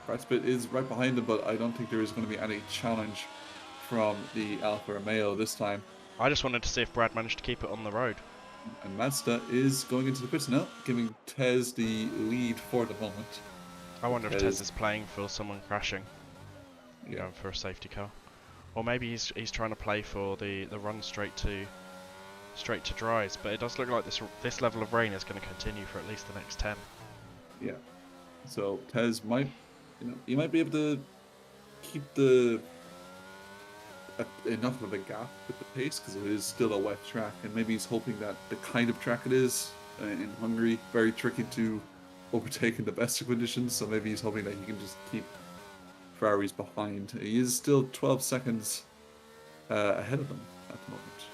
Brad Spitt is right behind him, but I don't think there is going to be any challenge from the Alfa Romeo this time. I just wanted to see if Brad managed to keep it on the road. And Mazda is going into the pits now, giving Tez the lead for the moment. I wonder if Tez is playing for someone crashing. Yeah. Going for a safety car, or maybe he's trying to play for the run straight to dries. But it does look like this level of rain is going to continue for at least the next 10. Yeah. So Tez might, he might be able to keep enough of a gap with the pace, because it is still a wet track, and maybe he's hoping that the kind of track it is in Hungary, very tricky to overtake in the best of conditions. So maybe he's hoping that he can just keep Ferrari's behind. He is still 12 seconds ahead of them at the moment.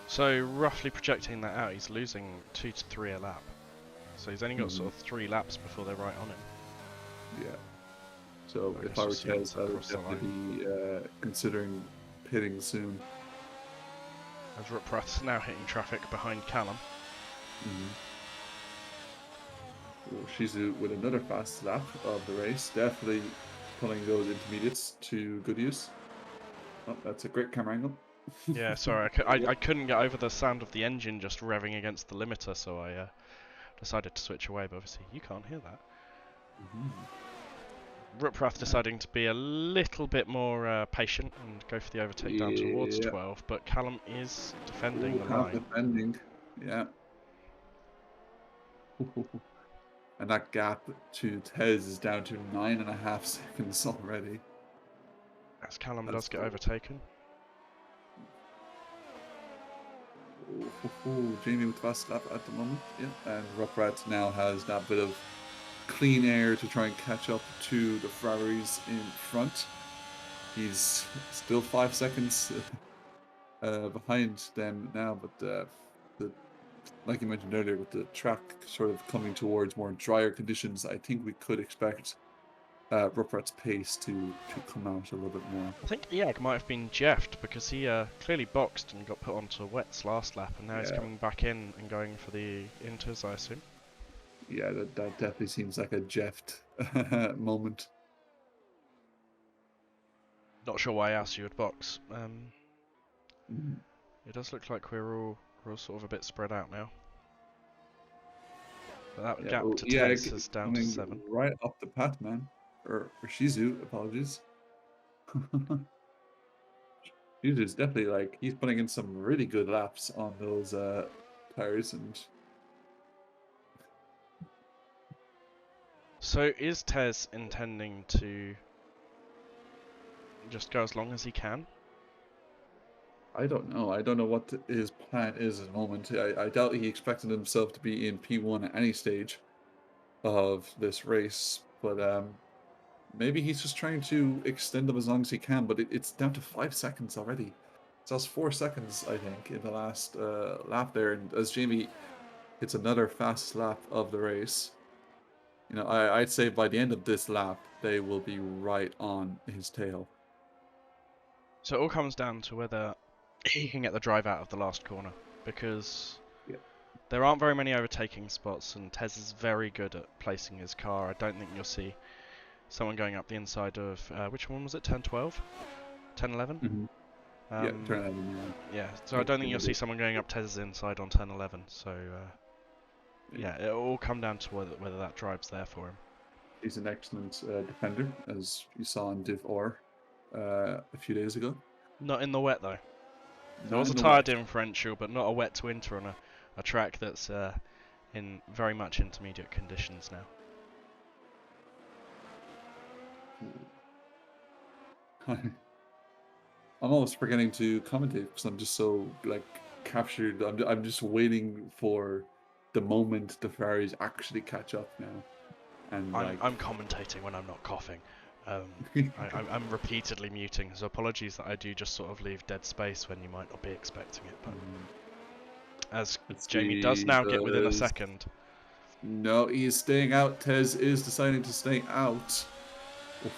So roughly projecting that out, he's losing 2 to 3 a lap. So he's only got sort of 3 laps before they're right on him. Yeah. So if I were Tez, I would definitely be considering pitting soon. As Ruprath's now hitting traffic behind Callum. Shizu with another fast lap of the race, definitely putting those intermediates to good use. Oh, that's a great camera angle. Yeah, sorry, I couldn't get over the sound of the engine just revving against the limiter, so I decided to switch away, but obviously you can't hear that. Ruprath deciding to be a little bit more patient and go for the overtake down towards 12, but Callum is defending the line. Defending, yeah. And that gap to Tez is down to 9.5 seconds already. As Callum does get overtaken. Jamie with fast lap at the moment, yeah. And Ruprath now has that bit of clean air to try and catch up to the Ferraris in front. He's still 5 seconds behind them now, but like you mentioned earlier, with the track sort of coming towards more drier conditions, I think we could expect Rupert's pace to come out a little bit more. I think Iag might have been jeffed because he clearly boxed and got put onto wets last lap, and now he's coming back in and going for the inters, I assume. Yeah, that definitely seems like a Jeft moment. Not sure why else you would box. Mm. It does look like we're all sort of a bit spread out now. But that gap to Tez is down to 7. Right up the path, man. Or Shizu, apologies. Shizu's definitely like, he's putting in some really good laps on those tires. And so is Tez intending to just go as long as he can? I don't know. I don't know what his plan is at the moment. I doubt he expected himself to be in P1 at any stage of this race, but maybe he's just trying to extend them as long as he can. But it's down to 5 seconds already. So that's 4 seconds, I think, in the last lap there. And as Jamie hits another fast lap of the race, you know, I'd say by the end of this lap, they will be right on his tail. So it all comes down to whether he can get the drive out of the last corner, because there aren't very many overtaking spots, and Tez is very good at placing his car. I don't think you'll see someone going up the inside of, which one was it, 10-12? 10-11? Mm-hmm. Yeah, turn 11, yeah, so I don't think you'll see someone going up Tez's inside on 10-11, so yeah, it'll all come down to whether that drive's there for him. He's an excellent defender, as you saw in Div R a few days ago. Not in the wet, though. There was a tyre differential, but not a wet to winter on a track that's in very much intermediate conditions now. I'm almost forgetting to commentate because I'm just so like captured. I'm just waiting for the moment the Ferraris actually catch up now. And I'm commentating when I'm not coughing. I'm repeatedly muting, so apologies that I do just sort of leave dead space when you might not be expecting it. But as Jamie does now get within a second. No, he is staying out. Tez is deciding to stay out.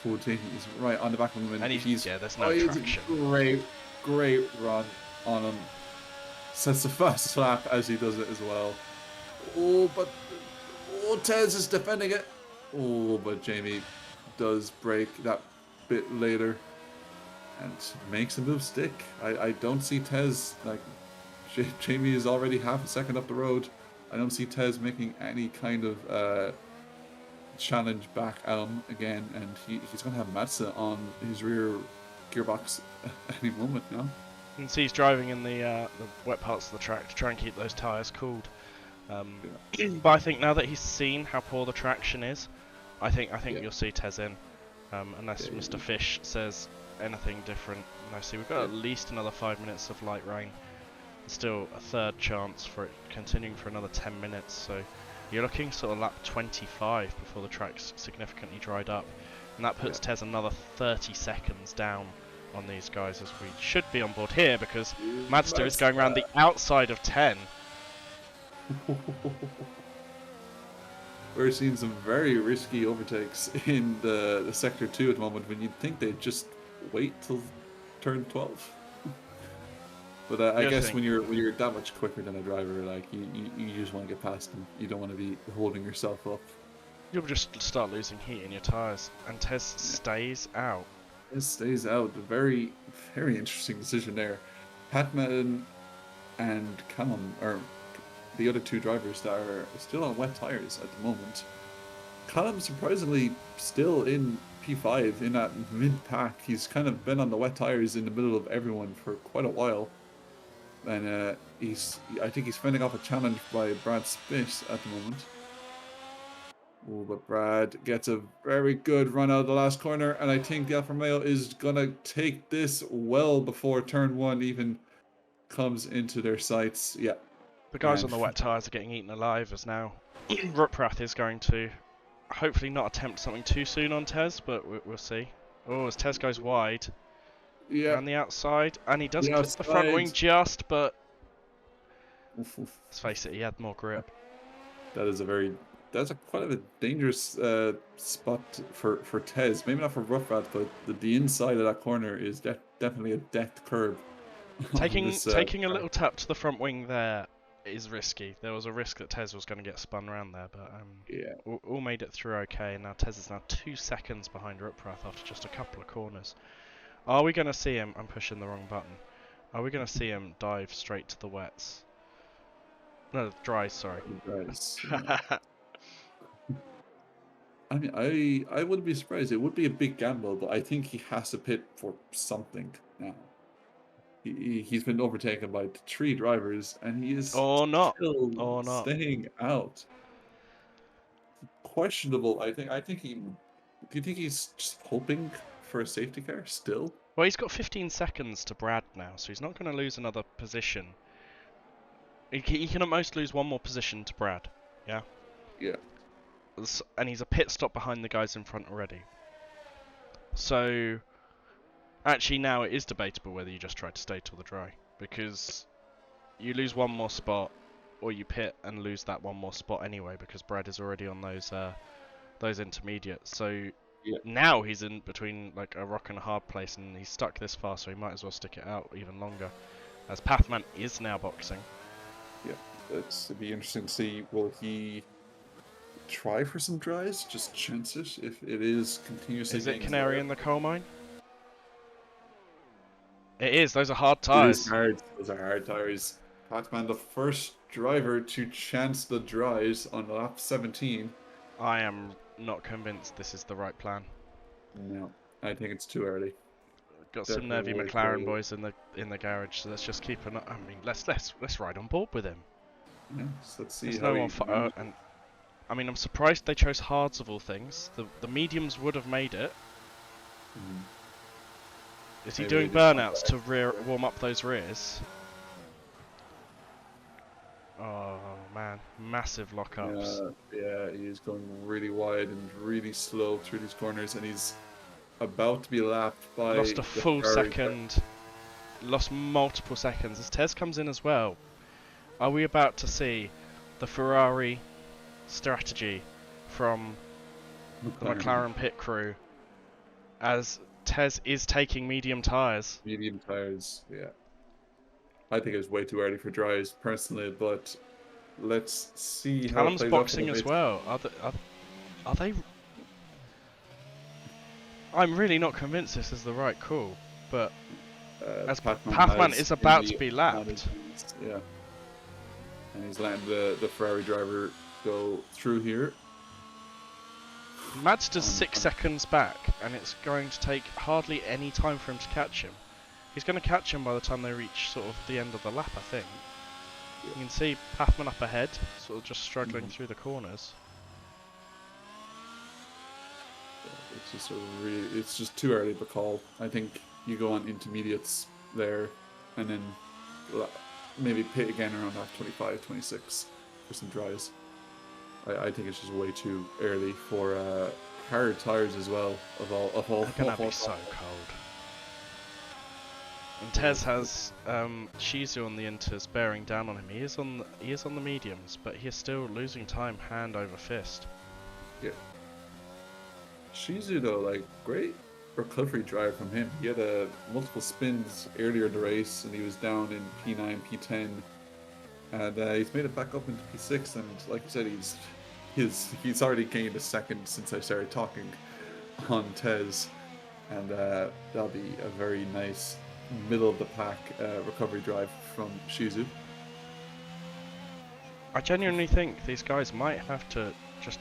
Oh, Jamie is right on the back of him. And there's no traction. Great run on him. Sets the fast lap as he does it as well. But Tez is defending it. But Jamie does break that bit later and makes a move stick. I don't see Tez, like, Jamie is already half a second up the road. I don't see Tez making any kind of challenge back at him again, and he's going to have Mazda on his rear gearbox at any moment now. You can see he's driving in the wet parts of the track to try and keep those tyres cooled. But I think now that he's seen how poor the traction is, I think you'll see Tez in, unless Mr. Fish says anything different. And I see we've got at least another 5 minutes of light rain. Still a third chance for it continuing for another 10 minutes. So you're looking sort of lap 25 before the track's significantly dried up, and that puts Tez another 30 seconds down on these guys, as we should be on board here because Mazda is going around the outside of 10. We're seeing some very risky overtakes in the sector 2 at the moment, when you'd think they'd just wait till turn 12. But I guess when you're that much quicker than a driver, like you just want to get past them. You don't want to be holding yourself up. You'll just start losing heat in your tyres, and Tez stays out. Tez stays out. A very, very interesting decision there. Patman and Callum are the other two drivers that are still on wet tyres at the moment. Callum surprisingly still in P5 in that mid-pack. He's kind of been on the wet tyres in the middle of everyone for quite a while. And I think he's fending off a challenge by Brad Smith at the moment. But Brad gets a very good run out of the last corner, and I think the Alfa Romeo is gonna take this well before turn 1 even comes into their sights. Yeah. The guys on the wet tyres are getting eaten alive as now Ruprath is going to hopefully not attempt something too soon on Tez, but we'll see. As Tez goes wide, Yeah, Around the outside, and he does the clip the front wing outside. just, but Oof, oof. let's face it, he had more grip. That is a very that's a quite of a dangerous spot for Tez. Maybe not for Rough but the inside of that corner is definitely a death curb on Taking this. taking a little tap to the front wing there is risky. There was a risk that Tez was going to get spun around there, but Yeah, all made it through okay. Now Tez is now 2 seconds behind Ruprath after just a couple of corners. Are we going to see him? I'm pushing the wrong button. Are we going to see him dive straight to the wets? No, dries. Sorry. guys. I mean, I wouldn't be surprised. It would be a big gamble, but I think he has to pit for something now. He's been overtaken by 3 drivers, and he is Or not. still Or not. staying out. Questionable. I think he. Do you think he's just hoping for a safety car still? Well, he's got 15 seconds to Brad now, so he's not going to lose another position. He can at most lose one more position to Brad. Yeah. Yeah. And he's a pit stop behind the guys in front already. So, actually now it is debatable whether you just try to stay till the dry. Because you lose one more spot, or you pit and lose that one more spot anyway, because Brad is already on those intermediates. So, Yeah. now he's in between like a rock and a hard place, and he's stuck this far, so he might as well stick it out even longer. As Pathman is now boxing. Yeah. It'd be interesting to see, will he try for some dries? Just chance it if it is continuously. Is it being Canary there. in the coal mine? It is. Those are hard It tyres. is hard. Those are hard tires. Pac-Man, the first driver to chance the dries on lap 17. I am not convinced this is the right plan. No, I think it's too early. Got some Definitely nervy way too McLaren early. boys in the garage, so let's just keep an. I mean, let's ride on board with him. Yeah, so let's see There's how no he one. And I mean, I'm surprised they chose hards of all things. The mediums would have made it. Is he Maybe doing they just want burnouts to warm up those rears? Oh man, massive lockups. Yeah, he's going really wide and really slow through these corners, and he's about to be lapped by Lost a the full Ferrari second. Lost multiple seconds. As Tez comes in as well, are we about to see the Ferrari strategy from the McLaren pit crew as Tez is taking medium tyres? Medium tires, yeah. I think it's way too early for dries, personally, but let's see how it Callum's plays out for boxing the as race. well. Are they? I'm really not convinced this is the right call, but as Pathman is about to be lapped. Yeah. And he's letting the Ferrari driver go through here. Mads does 6 seconds back, and it's going to take hardly any time for him to catch him. He's going to catch him by the time they reach sort of the end of the lap, I think. You can see Pathman up ahead, sort of just struggling through the corners. It's just too early to call. I think you go on intermediates there, and then maybe pit again around lap 25, 26 for some dries. I think it's just way too early for hard tires as well. Of all, They're gonna be so cold. And Tez has Shizu on the inters bearing down on him. He is on the mediums, but he is still losing time hand over fist. Yeah. Shizu though, like great recovery drive from him. He had multiple spins earlier in the race, and he was down in P9, P10, and he's made it back up into P6. And like you said, he's already gained a second since I started talking on Tez, and that'll be a very nice middle of the pack recovery drive from Shizu. I genuinely think these guys might have to just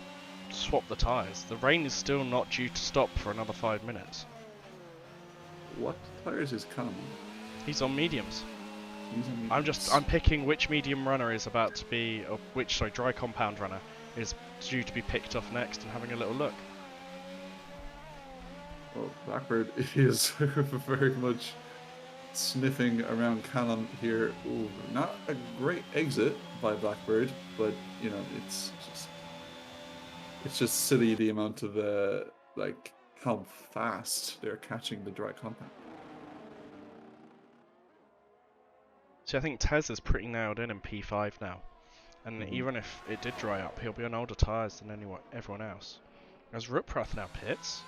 swap the tyres. The rain is still not due to stop for another 5 minutes. What tires is Callum on? He's on mediums. He's on mediums. I'm picking which medium runner is about to be, or which dry compound runner is due to be picked off next, and having a little look. Well, Blackbird is very much sniffing around Callum here. Ooh, not a great exit by Blackbird, but you know it's just silly the amount of like how fast they're catching the dry compound. See, I think Tez is pretty nailed in P5 now. And even if it did dry up, he'll be on older tyres than everyone else. As Ruprath now pits.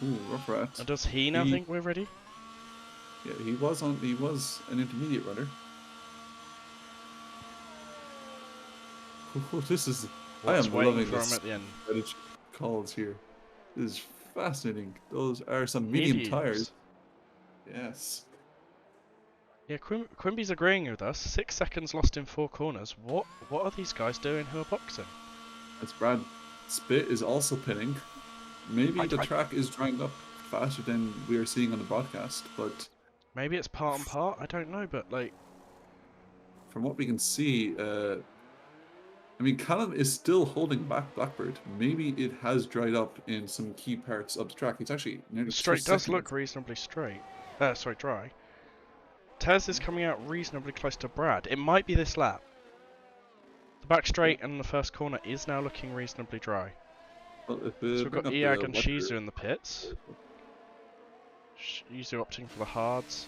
Ooh, rough rat. And does he now think we're ready? Yeah, he was an intermediate runner. Oh, this is. What's I am waiting loving for this him at the end? strategy calls here. This is fascinating. Those are some medium tires. Yes. Yeah, Quimby's agreeing with us. 6 seconds lost in 4 corners. What are these guys doing who are boxing? That's Brad. Spit is also pinning. Maybe the track is drying up faster than we are seeing on the broadcast, but maybe it's part and part. I don't know, but like from what we can see, I mean, Callum is still holding back Blackbird. Maybe it has dried up in some key parts of the track. It's actually nearly the straight does seconds. look reasonably straight. Sorry, dry. Tez is coming out reasonably close to Brad. It might be this lap. The back straight and the first corner is now looking reasonably dry. Well, So we've got Iag and Shizu in the pits. Shizu opting for the hards.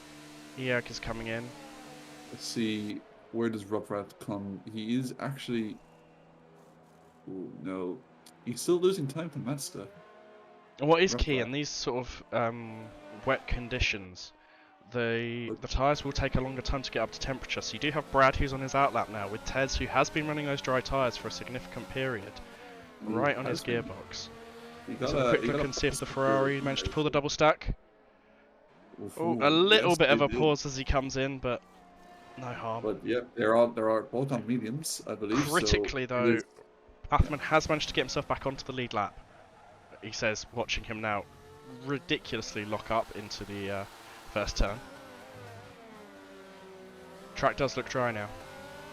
Iag is coming in. Let's see, where does Ruprat come? He is actually... Oh, no. He's still losing time to Mazda. What is key in these sort of wet conditions, the tyres will take a longer time to get up to temperature. So you do have Brad who's on his outlap now, with Tez who has been running those dry tyres for a significant period, right on his gearbox. Let's have a quick look and see if the Ferrari managed to pull the double stack. Oh, a little bit of a pause as he comes in, but no harm. But yeah, they're both on mediums, I believe. Critically though, Pathman has managed to get himself back onto the lead lap. He says, watching him now ridiculously lock up into the first turn. Track does look dry now.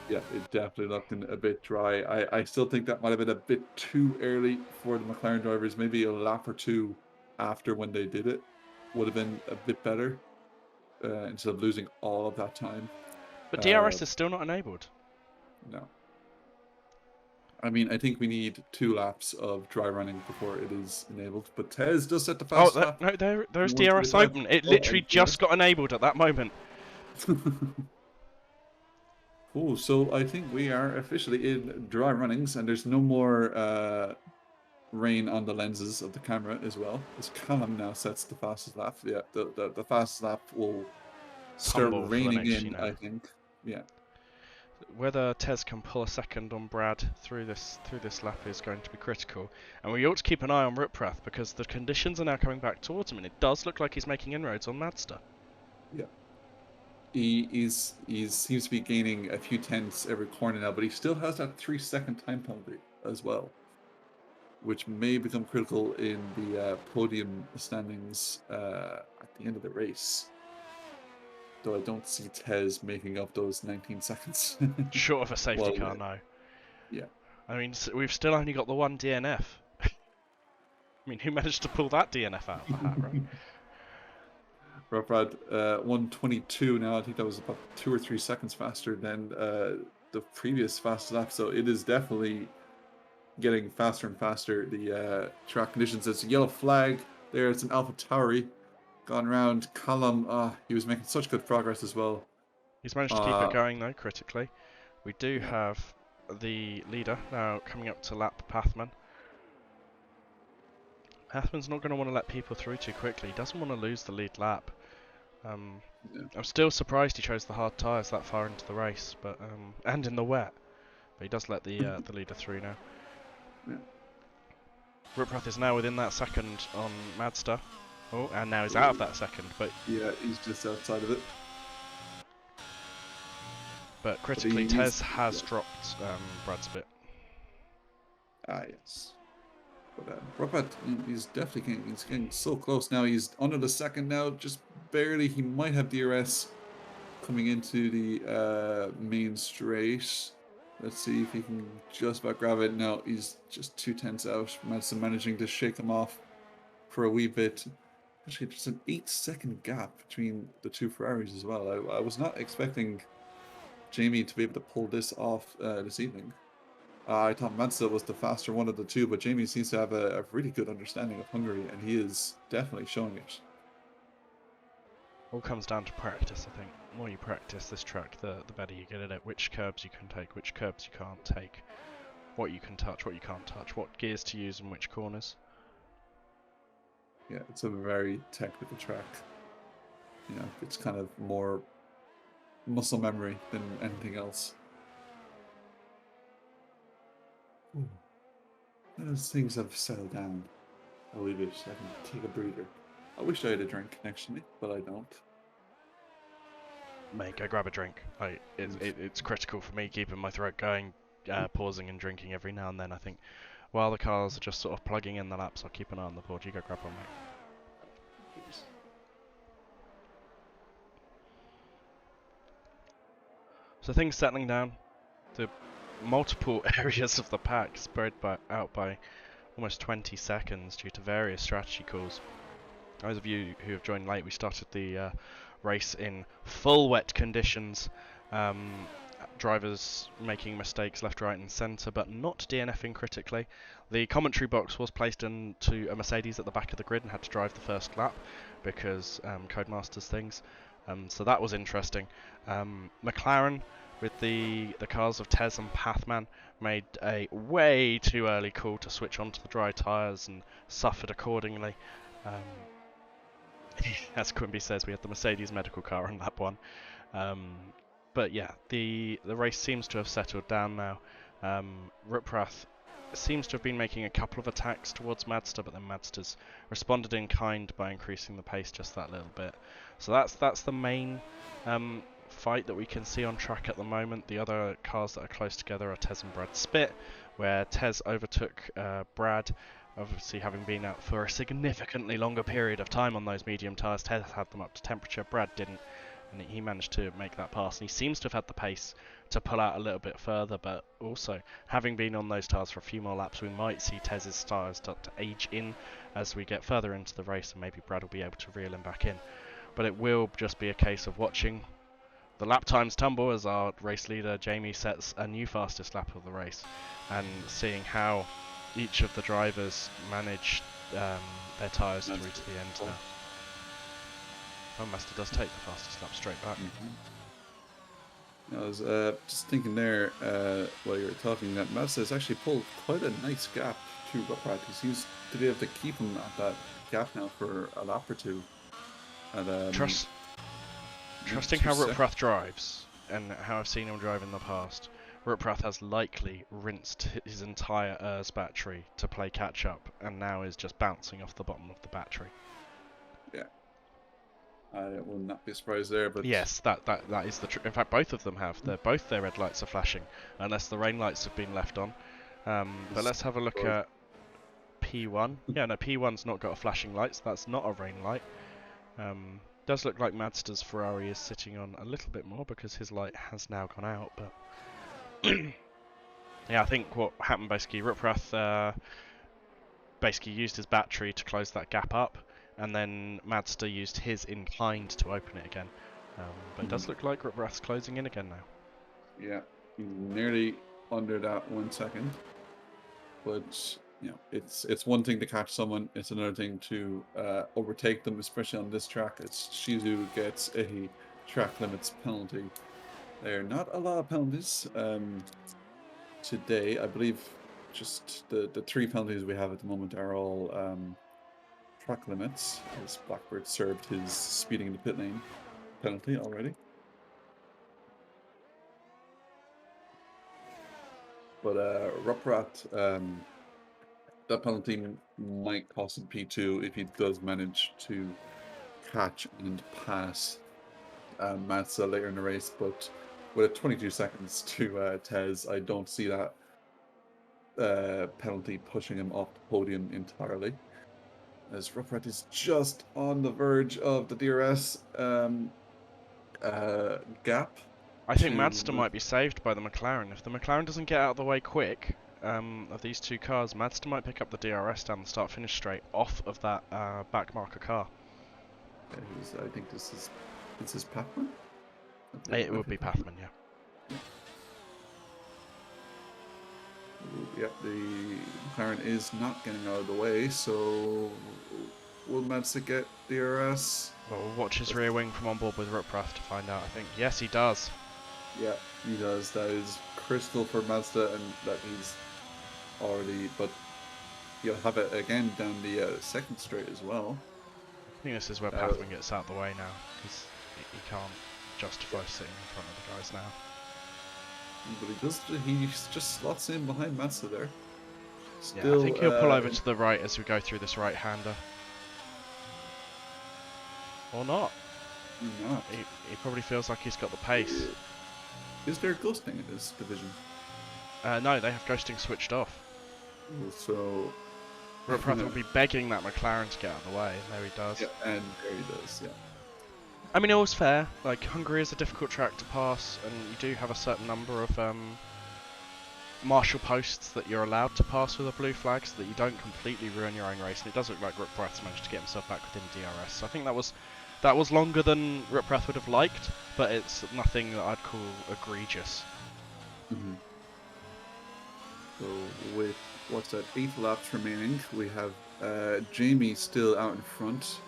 Yeah, it definitely looked a bit dry. I still think that might have been a bit too early for the McLaren drivers. Maybe a lap or two after when they did it would have been a bit better instead of losing all of that time. But DRS is still not enabled. No. I mean, I think we need 2 laps of dry running before it is enabled. But Tez does set the fast lap. No, there's DRS open. It literally just got enabled at that moment. Oh, so I think we are officially in dry runnings, and there's no more rain on the lenses of the camera as well. As Callum now sets the fastest lap. Yeah, the fastest lap will start raining in, I think. Yeah. Whether Tez can pull a second on Brad through this lap is going to be critical, and we ought to keep an eye on Ruprath because the conditions are now coming back towards him, and it does look like he's making inroads on Mazda. Yeah, he seems to be gaining a few tenths every corner now, but he still has that 3-second time penalty as well, which may become critical in the podium standings at the end of the race. Though I don't see Tez making up those 19 seconds. Short of a safety car, no. Yeah. I mean, we've still only got the one DNF. I mean, who managed to pull that DNF out of the hat, right? Rod, 122 now. I think that was about 2 or 3 seconds faster than the previous fastest lap. So it is definitely getting faster and faster. The track conditions. There's a yellow flag there. It's an Alpha Tauri. Gone around. Callum, he was making such good progress as well. He's managed to keep it going though, critically. We do have the leader now coming up to lap Pathman. Pathman's not going to want to let people through too quickly. He doesn't want to lose the lead lap. I'm still surprised he chose the hard tyres that far into the race, but and in the wet. But he does let the leader through now. Yeah. Ruprath is now within that second on Mazda. Oh, and now he's out of that second, but yeah, he's just outside of it. But critically, Tez has dropped Brad's bit. Ah, yes. But Robert, he's definitely getting so close now. He's under the second now, just barely. He might have DRS coming into the main straight. Let's see if he can just about grab it. No, he's just 2 tenths out. Madsen managing to shake him off for a wee bit. Actually, there's an 8-second gap between the 2 Ferraris as well. I was not expecting Jamie to be able to pull this off this evening. I thought Mazda was the faster one of the 2, but Jamie seems to have a really good understanding of Hungary, and he is definitely showing it. All comes down to practice, I think. more you practice this track, the better you get at it. Which curbs you can take, which curbs you can't take, what you can touch, what you can't touch, what gears to use in which corners. Yeah, it's a very technical track. You know, it's kind of more muscle memory than anything else. As things have settled down a wee bit, I can take a breather. I wish I had a drink, actually, but I don't. Mate, go grab a drink. It's critical for me keeping my throat going, pausing and drinking every now and then. I think while the cars are just sort of plugging in the laps, I'll keep an eye on the board. You go grab one, mate. So things settling down. The multiple areas of the pack spread out by almost 20 seconds due to various strategy calls. Those of you who have joined late, we started the race in full wet conditions. Drivers making mistakes left, right and centre, but not DNFing critically. The commentary box was placed into a Mercedes at the back of the grid and had to drive the first lap because Codemasters things. So that was interesting. McLaren, with the cars of Tez and Pathman, made a way too early call to switch onto the dry tyres and suffered accordingly. As Quimby says, we had the Mercedes medical car on lap one. But yeah, the race seems to have settled down now. Ruprath seems to have been making a couple of attacks towards Madster, but then Madster's responded in kind by increasing the pace just that little bit. So that's the main fight that we can see on track at the moment. The other cars that are close together are Tez and Brad Spit, where Tez overtook Brad, obviously having been out for a significantly longer period of time on those medium tyres. Tez had them up to temperature, Brad didn't, and he managed to make that pass, and he seems to have had the pace to pull out a little bit further, but also having been on those tyres for a few more laps, we might see Tez's tyres start to age in as we get further into the race, and maybe Brad will be able to reel him back in. But it will just be a case of watching the lap times tumble as our race leader Jamie sets a new fastest lap of the race, and seeing how each of the drivers manage their tyres through to the end now. Master does take the fastest lap straight back. I was just thinking there while you were talking that Mazda has actually pulled quite a nice gap to Ruprath. He seems to be able to keep him at that gap now for a lap or two. And, Trusting how Ruprath drives and how I've seen him drive in the past, Ruprath has likely rinsed his entire ERS battery to play catch up, and now is just bouncing off the bottom of the battery. Yeah. I will not be surprised there, but yes, that is the truth. In fact, both of them have. Both their red lights are flashing, unless the rain lights have been left on. But let's have a look at P1. Yeah, no, P1's not got a flashing lights. That's not a rain light. Does look like Madster's Ferrari is sitting on a little bit more because his light has now gone out. But yeah, I think what happened basically, Ruprath basically used his battery to close that gap up, and then Madster used his inclined to open it again. But it does look like Ruprath's closing in again now. Yeah, nearly under that 1 second. But you know, it's one thing to catch someone; it's another thing to overtake them, especially on this track. It's Shizu gets a track limits penalty. There are not a lot of penalties today. I believe just the 3 penalties we have at the moment are all track limits, as Blackbird served his speeding in the pit lane penalty already. But Ruprath, that penalty might cost him P2 if he does manage to catch and pass Mazda later in the race. But with 22 seconds to Tez, I don't see that penalty pushing him off the podium entirely, as Ruprath is just on the verge of the DRS gap. I think Madster might be saved by the McLaren. If the McLaren doesn't get out of the way quick of these two cars, Madster might pick up the DRS down the start-finish straight off of that back marker car. I think this is Pathman? It would be Pathman, yeah. Yep, the McLaren is not getting out of the way, so will Madster get DRS? Well, we'll watch his rear wing from on board with Ruprath to find out, I think. Yes, he does. Yeah, he does. That is crystal for Mazda, and that he's already. But he'll have it again down the second straight as well. I think this is where Pathman gets out of the way now, because he can't justify sitting in front of the guys now. But he just slots in behind Mazda there. Still, yeah, I think he'll pull over to the right as we go through this right-hander. Or not. Not. He probably feels like he's got the pace. Is there ghosting in this division? No, they have ghosting switched off. So Ruprath will be begging that McLaren to get out of the way. There he does. Yeah, and there he does, yeah. I mean, all's fair. Like, Hungary is a difficult track to pass, and you do have a certain number of marshal posts that you're allowed to pass with a blue flag, so that you don't completely ruin your own race. And it does look like Ruprath's managed to get himself back within DRS. So I think that was longer than Ruprath would have liked, but it's nothing that I'd call egregious. Mm-hmm. So with, what's that, 8 laps remaining, we have Jamie still out in front.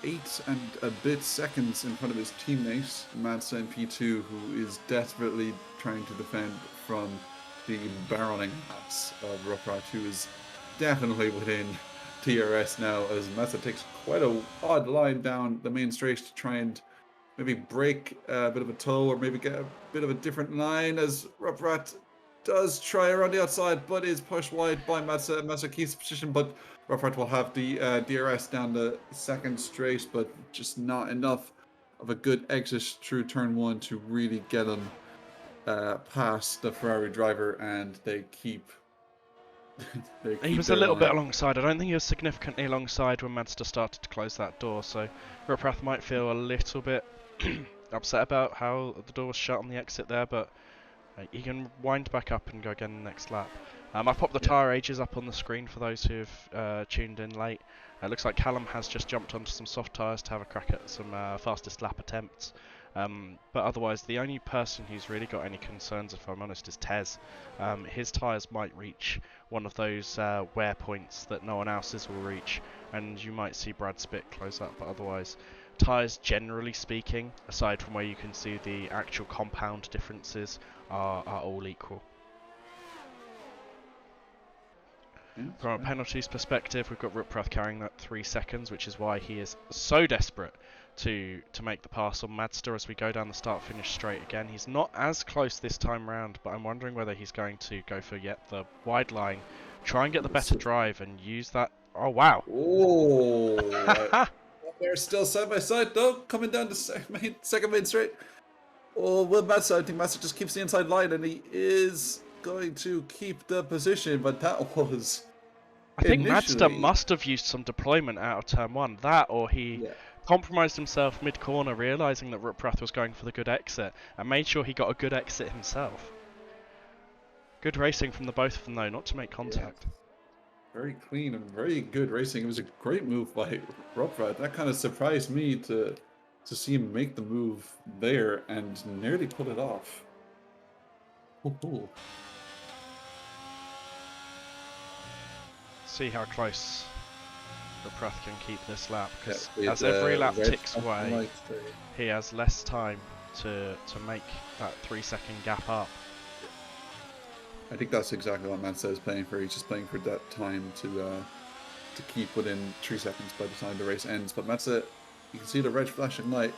8 and a bit seconds in front of his teammate, Mazda in P2, who is desperately trying to defend from the barreling laps of Ruprath, who is definitely within DRS now, as Mazda takes quite a odd line down the main straight to try and maybe break a bit of a toe, or maybe get a bit of a different line, as Ruprath does try around the outside, but is pushed wide by Mazda. Mazda keeps the position, but Ruprath will have the DRS down the second straight, but just not enough of a good exit through turn 1 to really get him past the Ferrari driver, and they keep. He was a little bit alongside. I don't think he was significantly alongside when Mazda started to close that door, so Ruprath might feel a little bit upset about how the door was shut on the exit there, but he can wind back up and go again the next lap. I popped the tyre ages up on the screen for those who've tuned in late. It looks like Callum has just jumped onto some soft tyres to have a crack at some fastest lap attempts. But otherwise, the only person who's really got any concerns, if I'm honest, is Tez. His tyres might reach one of those wear points that no one else's will reach, and you might see Brad Spitt close up, but otherwise, tyres, generally speaking, aside from where you can see the actual compound differences, are all equal. From a penalties perspective, we've got Ruprath carrying that 3 seconds, which is why he is so desperate to make the pass on Mazda as we go down the start-finish straight again. He's not as close this time round, but I'm wondering whether he's going to go for yet the wide line, try and get the better drive and use that. Oh, wow. Oh, they're still side by side though, coming down the second main straight. Oh, well, Mazda, I think Mazda just keeps the inside line, and he is going to keep the position, but that was. I think Mazda must have used some deployment out of turn 1. That, or he compromised himself mid-corner, realising that Ruprath was going for the good exit, and made sure he got a good exit himself. Good racing from the both of them, though, not to make contact. Yeah. Very clean and very good racing. It was a great move by Ruprath. That kind of surprised me to see him make the move there and nearly pull it off. Ooh. See how close Ruprath can keep this lap, because as every lap ticks away, he has less time to make that 3-second gap up. I think that's exactly what Mazda is playing for. He's just playing for that time to keep within 3 seconds by the time the race ends. But Mazda, you can see the red flashing light.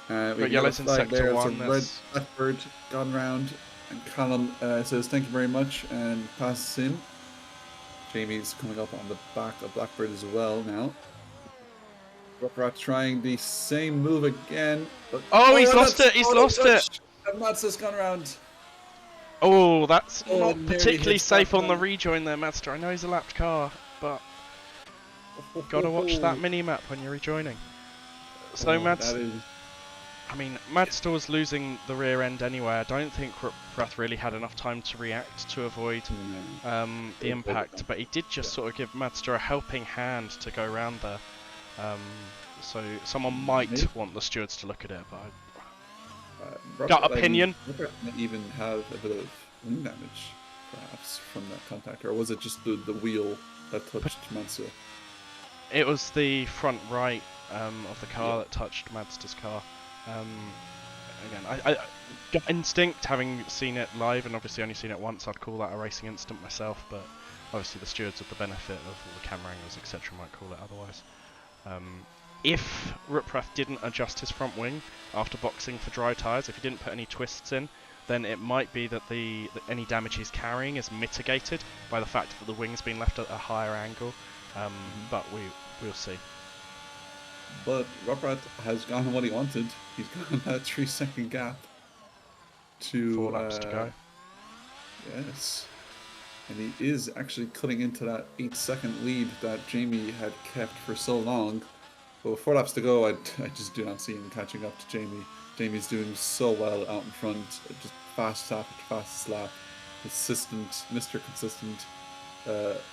Got yellows in sector 1. Red Blackbird gone round, and Callum says thank you very much and passes in. Jamie's coming up on the back of Blackbird as well now. Ruprath trying the same move again. But he's lost it! He's lost it! And Mazda's gone around. Oh, that's not particularly safe on the rejoin there, Mazda. I know he's a lapped car, but gotta watch that mini-map when you're rejoining. So Mazda, I mean, Mazda was losing the rear end anyway. I don't think Ruprath really had enough time to react to avoid the impact, but he did just sort of give Mazda a helping hand to go around there. So someone might want the stewards to look at it, but gut opinion. Ruprath might even have a bit of wing damage, perhaps, from that contact, or was it just the wheel that touched Mazda? It was the front right of the car that touched Madster's car. Again, I gut instinct, having seen it live and obviously only seen it once, I'd call that a racing incident myself, but obviously the stewards with the benefit of all the camera angles, etc., might call it otherwise. If Ruprecht didn't adjust his front wing after boxing for dry tyres, if he didn't put any twists in, then it might be that any damage he's carrying is mitigated by the fact that the wing's been left at a higher angle. But we'll see. But Ruprecht has gotten what he wanted. He's gotten that 3-second gap to 4 laps to go. Yes. And he is actually cutting into that 8-second lead that Jamie had kept for so long. But with 4 laps to go, I just do not see him catching up to Jamie. Jamie's doing so well out in front, just fast lap after fast lap, consistent, Mr. Consistent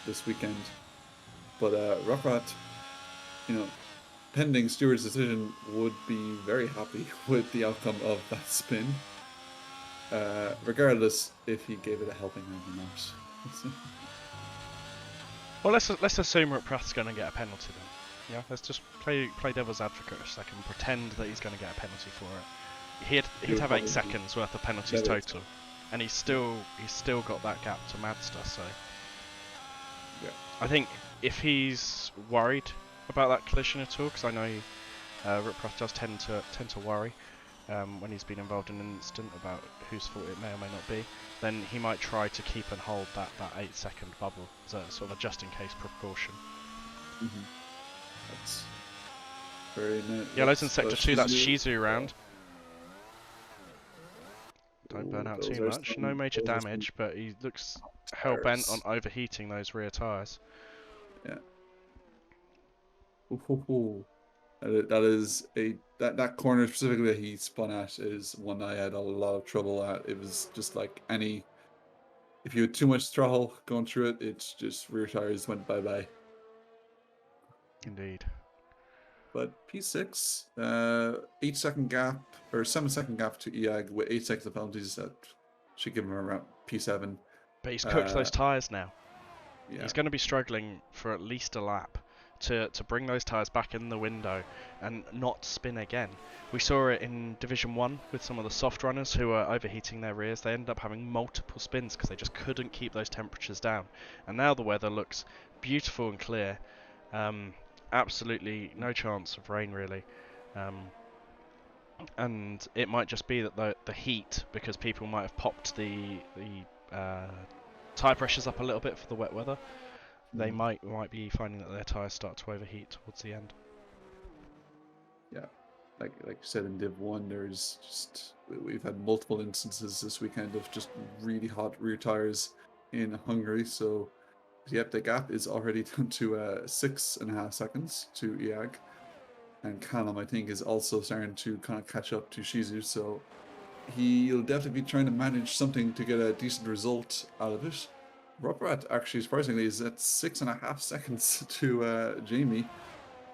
this weekend. But Ruprecht, pending Stewart's decision, would be very happy with the outcome of that spin, regardless if he gave it a helping hand or not. Well, let's assume Ruprecht's going to get a penalty then. Yeah, let's just play devil's advocate a second and pretend that he's going to get a penalty for it. He'd have 8 seconds worth of penalties total, and he's still got that gap to Madster. So yeah, I think if he's worried about that collision at all, because I know Ruprecht does tend to worry when he's been involved in an incident about whose fault it may or may not be, then he might try to keep and hold that 8-second bubble as a sort of a just in case precaution. That's very nice. Yellow's in sector 2, that's Shizu round. Don't burn out too much. No major damage, but he looks hell-bent on overheating those rear tyres. Yeah. That corner specifically that he spun at is one I had a lot of trouble at. It was just like if you had too much throttle going through it, it's just rear tires went bye-bye. Indeed. But P6, 8-second gap, or 7-second gap to EAG with 8 seconds of penalties, that should give him around P7. But he's cooked those tyres now. Yeah. He's going to be struggling for at least a lap to bring those tyres back in the window and not spin again. We saw it in Division 1 with some of the soft runners who were overheating their rears. They ended up having multiple spins because they just couldn't keep those temperatures down. And now the weather looks beautiful and clear. Absolutely no chance of rain really, and it might just be that the heat, because people might have popped the tyre pressures up a little bit for the wet weather, they might be finding that their tyres start to overheat towards the end. Yeah, like you said in Div 1, we've had multiple instances this weekend of just really hot rear tyres in Hungary, so yep, the gap is already down to 6.5 seconds to EAG. And Callum, I think, is also starting to kind of catch up to Shizu, so he'll definitely be trying to manage something to get a decent result out of it. Ruprecht, actually, surprisingly, is at 6.5 seconds to Jamie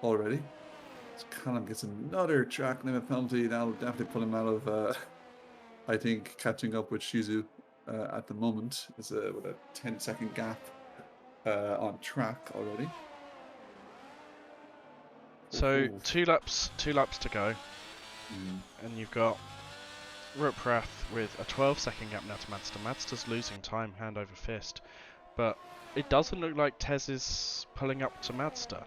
already. So Callum gets another track limit penalty. That'll definitely put him out of, I think, catching up with Shizu at the moment. With a 10-second gap on track already. So 2 laps to go, and you've got Ruprecht with a 12-second gap now to Madster. Madster's losing time hand over fist, but it doesn't look like Tez is pulling up to Madster.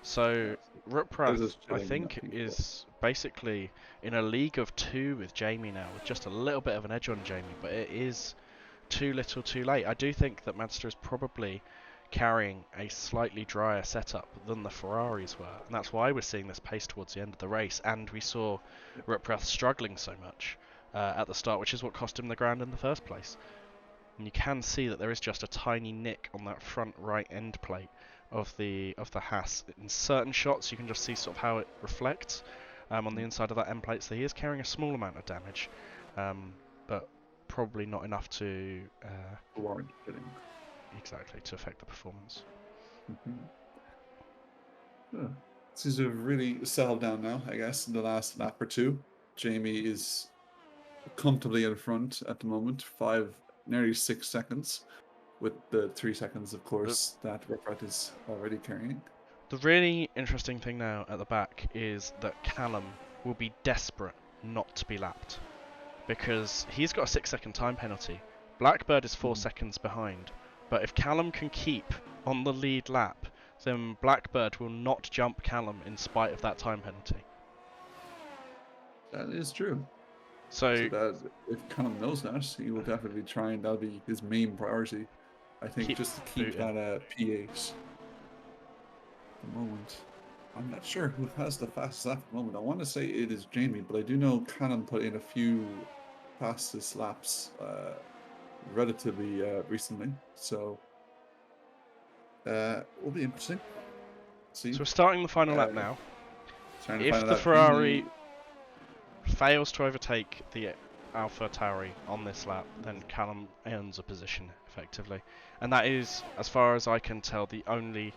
So Ruprecht, I think, is basically in a league of 2 with Jamie now, with just a little bit of an edge on Jamie, but it is too little too late. I do think that Madster is probably carrying a slightly drier setup than the Ferraris were, and that's why we're seeing this pace towards the end of the race, and we saw Ruprecht struggling so much at the start, which is what cost him the ground in the first place. And you can see that there is just a tiny nick on that front right end plate of the Haas. In certain shots you can just see sort of how it reflects on the inside of that end plate, so he is carrying a small amount of damage, but probably not enough to warrant killing. Exactly, to affect the performance. Seems to have really settled down now, I guess, in the last lap or two. Jamie is comfortably in front at the moment, nearly 6 seconds, with the 3 seconds, of course, that Ruprecht is already carrying. The really interesting thing now at the back is that Callum will be desperate not to be lapped because he's got a 6-second time penalty. Blackbird is 4 seconds behind, but if Callum can keep on the lead lap, then Blackbird will not jump Callum in spite of that time penalty. That is true. So that if Callum knows that, he will definitely try, and that'll be his main priority. I think just to keep booting. that P8 at the moment. I'm not sure who has the fastest lap at the moment. I want to say it is Jamie, but I do know Callum put in a few fastest laps relatively recently. So will be interesting. See, So we're starting the final lap now. trying to If find the out Ferrari fails to overtake the Alpha Tauri on this lap, then Callum earns a position effectively. And that is, as far as I can tell, the only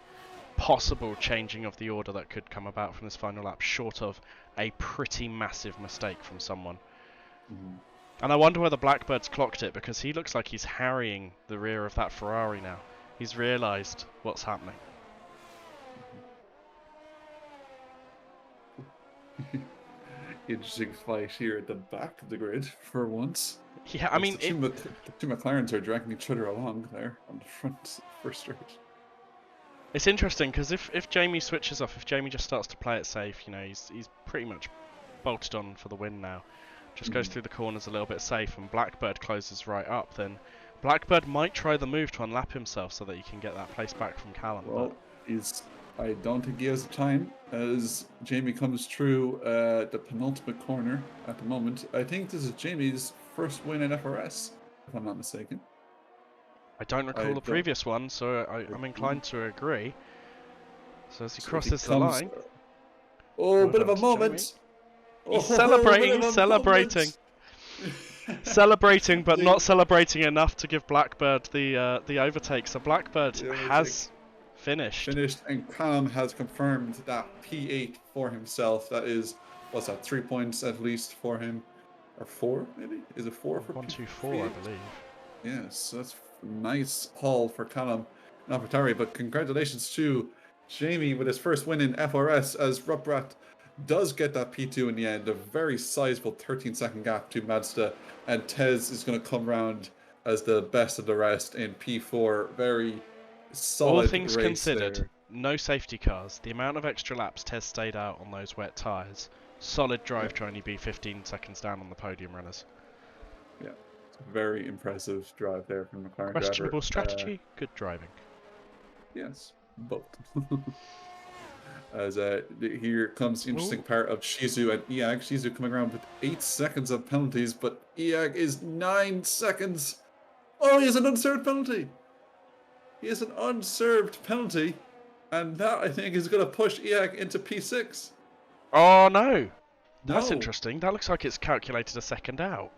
possible changing of the order that could come about from this final lap, short of a pretty massive mistake from someone. And I wonder whether Blackbird's clocked it, because he looks like he's harrying the rear of that Ferrari now. He's realised what's happening. Interesting fight here at the back of the grid for once. Yeah, I mean, the two McLarens are dragging each other along there on the front first straight. it's interesting because if Jamie switches off, if Jamie just starts to play it safe, you know, he's pretty much bolted on for the win now. Just goes through the corners a little bit safe, and Blackbird closes right up. Then Blackbird might try the move to unlap himself so that he can get that place back from Callum. Well, I don't think he has the time as Jamie comes through the penultimate corner at the moment. I think this is Jamie's first win in FRS, if I'm not mistaken. I don't recall the previous one, so I'm inclined to agree. So as he crosses the line... Oh, bit of a moment! He's celebrating, celebrating, but not celebrating enough to give Blackbird the overtake. So Blackbird has finished, and Callum has confirmed that P8 for himself. That is, what's that? 3 points at least for him, or 4 maybe? Is it 4 for 1, 2, 4, I believe. Yes, that's a nice haul for Callum and AlphaTauri. But congratulations to Jamie with his first win in FRS, as Ruprat does get that P2 in the end. A very sizable 13-second gap to Mazda, and Tez is going to come round as the best of the rest in P4. Very solid. All things race considered, there. No safety cars. The amount of extra laps Tez stayed out on those wet tyres. Solid drive to only be 15 seconds down on the podium runners. Yeah, it's a very impressive drive there from McLaren. Questionable strategy, good driving. Yes, both. As here comes the interesting part of Shizu and Iag. Shizu coming around with 8 seconds of penalties, but Iag is 9 seconds. Oh, he has an unserved penalty. He has an unserved penalty, and that, I think, is going to push Iag into P6. Oh no, that's interesting. That looks like it's calculated a second out.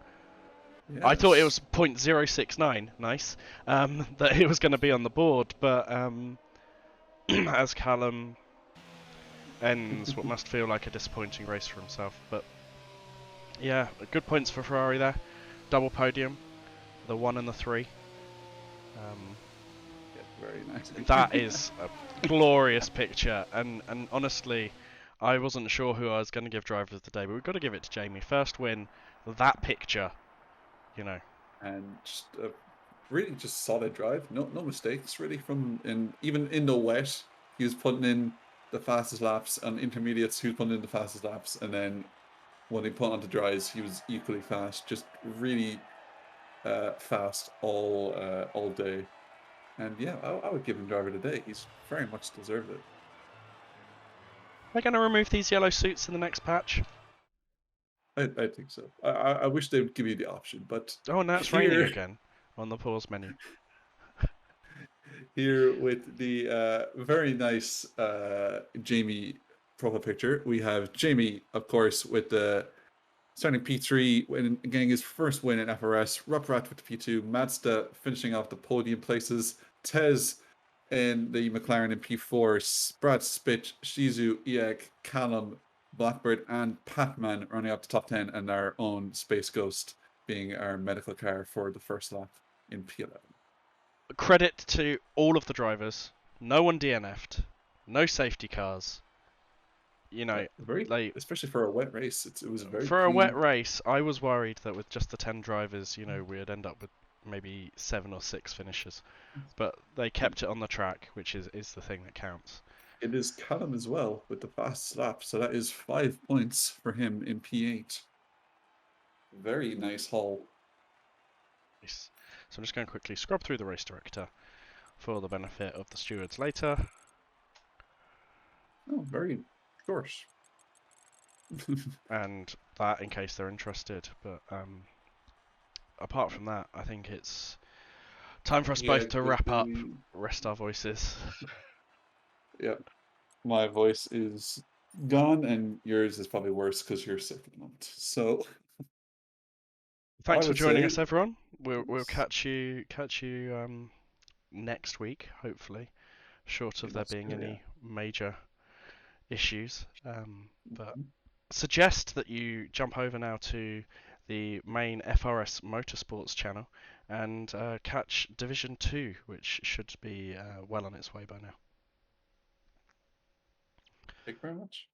Yes. I thought it was 0.069. Nice. That it was going to be on the board, but as Callum ends what must feel like a disappointing race for himself. But yeah, good points for Ferrari there. Double podium, the 1 and the 3. Very nice. That is a glorious picture, and honestly, I wasn't sure who I was going to give driver of the day, but we've got to give it to Jamie. First win, that picture, you know. And just a really just solid drive. No mistakes really even in the wet. He was putting in the fastest laps, on intermediates he was putting in the fastest laps, and then when he put onto dries he was equally fast. Just really fast all day. And yeah, I would give him driver of the day. He's very much deserved it. Are they going to remove these yellow suits in the next patch? I think so. I wish they would give you the option, but... Oh, now it's raining again on the pause menu. Here with the very nice Jamie profile picture, we have Jamie, of course, with the starting P3, getting his first win in FRS, Ruprat with the P2, Mazda finishing off the podium places, Tez in the McLaren in P4, Brad Spitch, Shizu, Iag, Callum, Blackbird, and Patman running up the top 10, and our own Space Ghost being our medical car for the first lap in P11. Credit to all of the drivers. No one DNF'd. No safety cars. You know, Very, they especially for a wet race, it was very for a wet clean. race, I was worried that with just the 10 drivers, we'd end up with maybe 7 or 6 finishers. But they kept it on the track, which is the thing that counts. It is Callum as well with the fast lap, so that is 5 points for him in P8. Very nice haul. Nice. So I'm just going to quickly scrub through the race director for the benefit of the stewards later. Oh, very short. And that in case they're interested. But apart from that, I think it's time for us Yeah, both to wrap up, rest our voices. yeah. My voice is gone, and yours is probably worse because you're sick at the moment. So I Thanks for would joining say, us, everyone. We'll catch you next week, hopefully, short in of there being Australia. any major issues. But suggest that you jump over now to the main FRS Motorsports channel and catch Division 2, which should be well on its way by now. Thank you very much.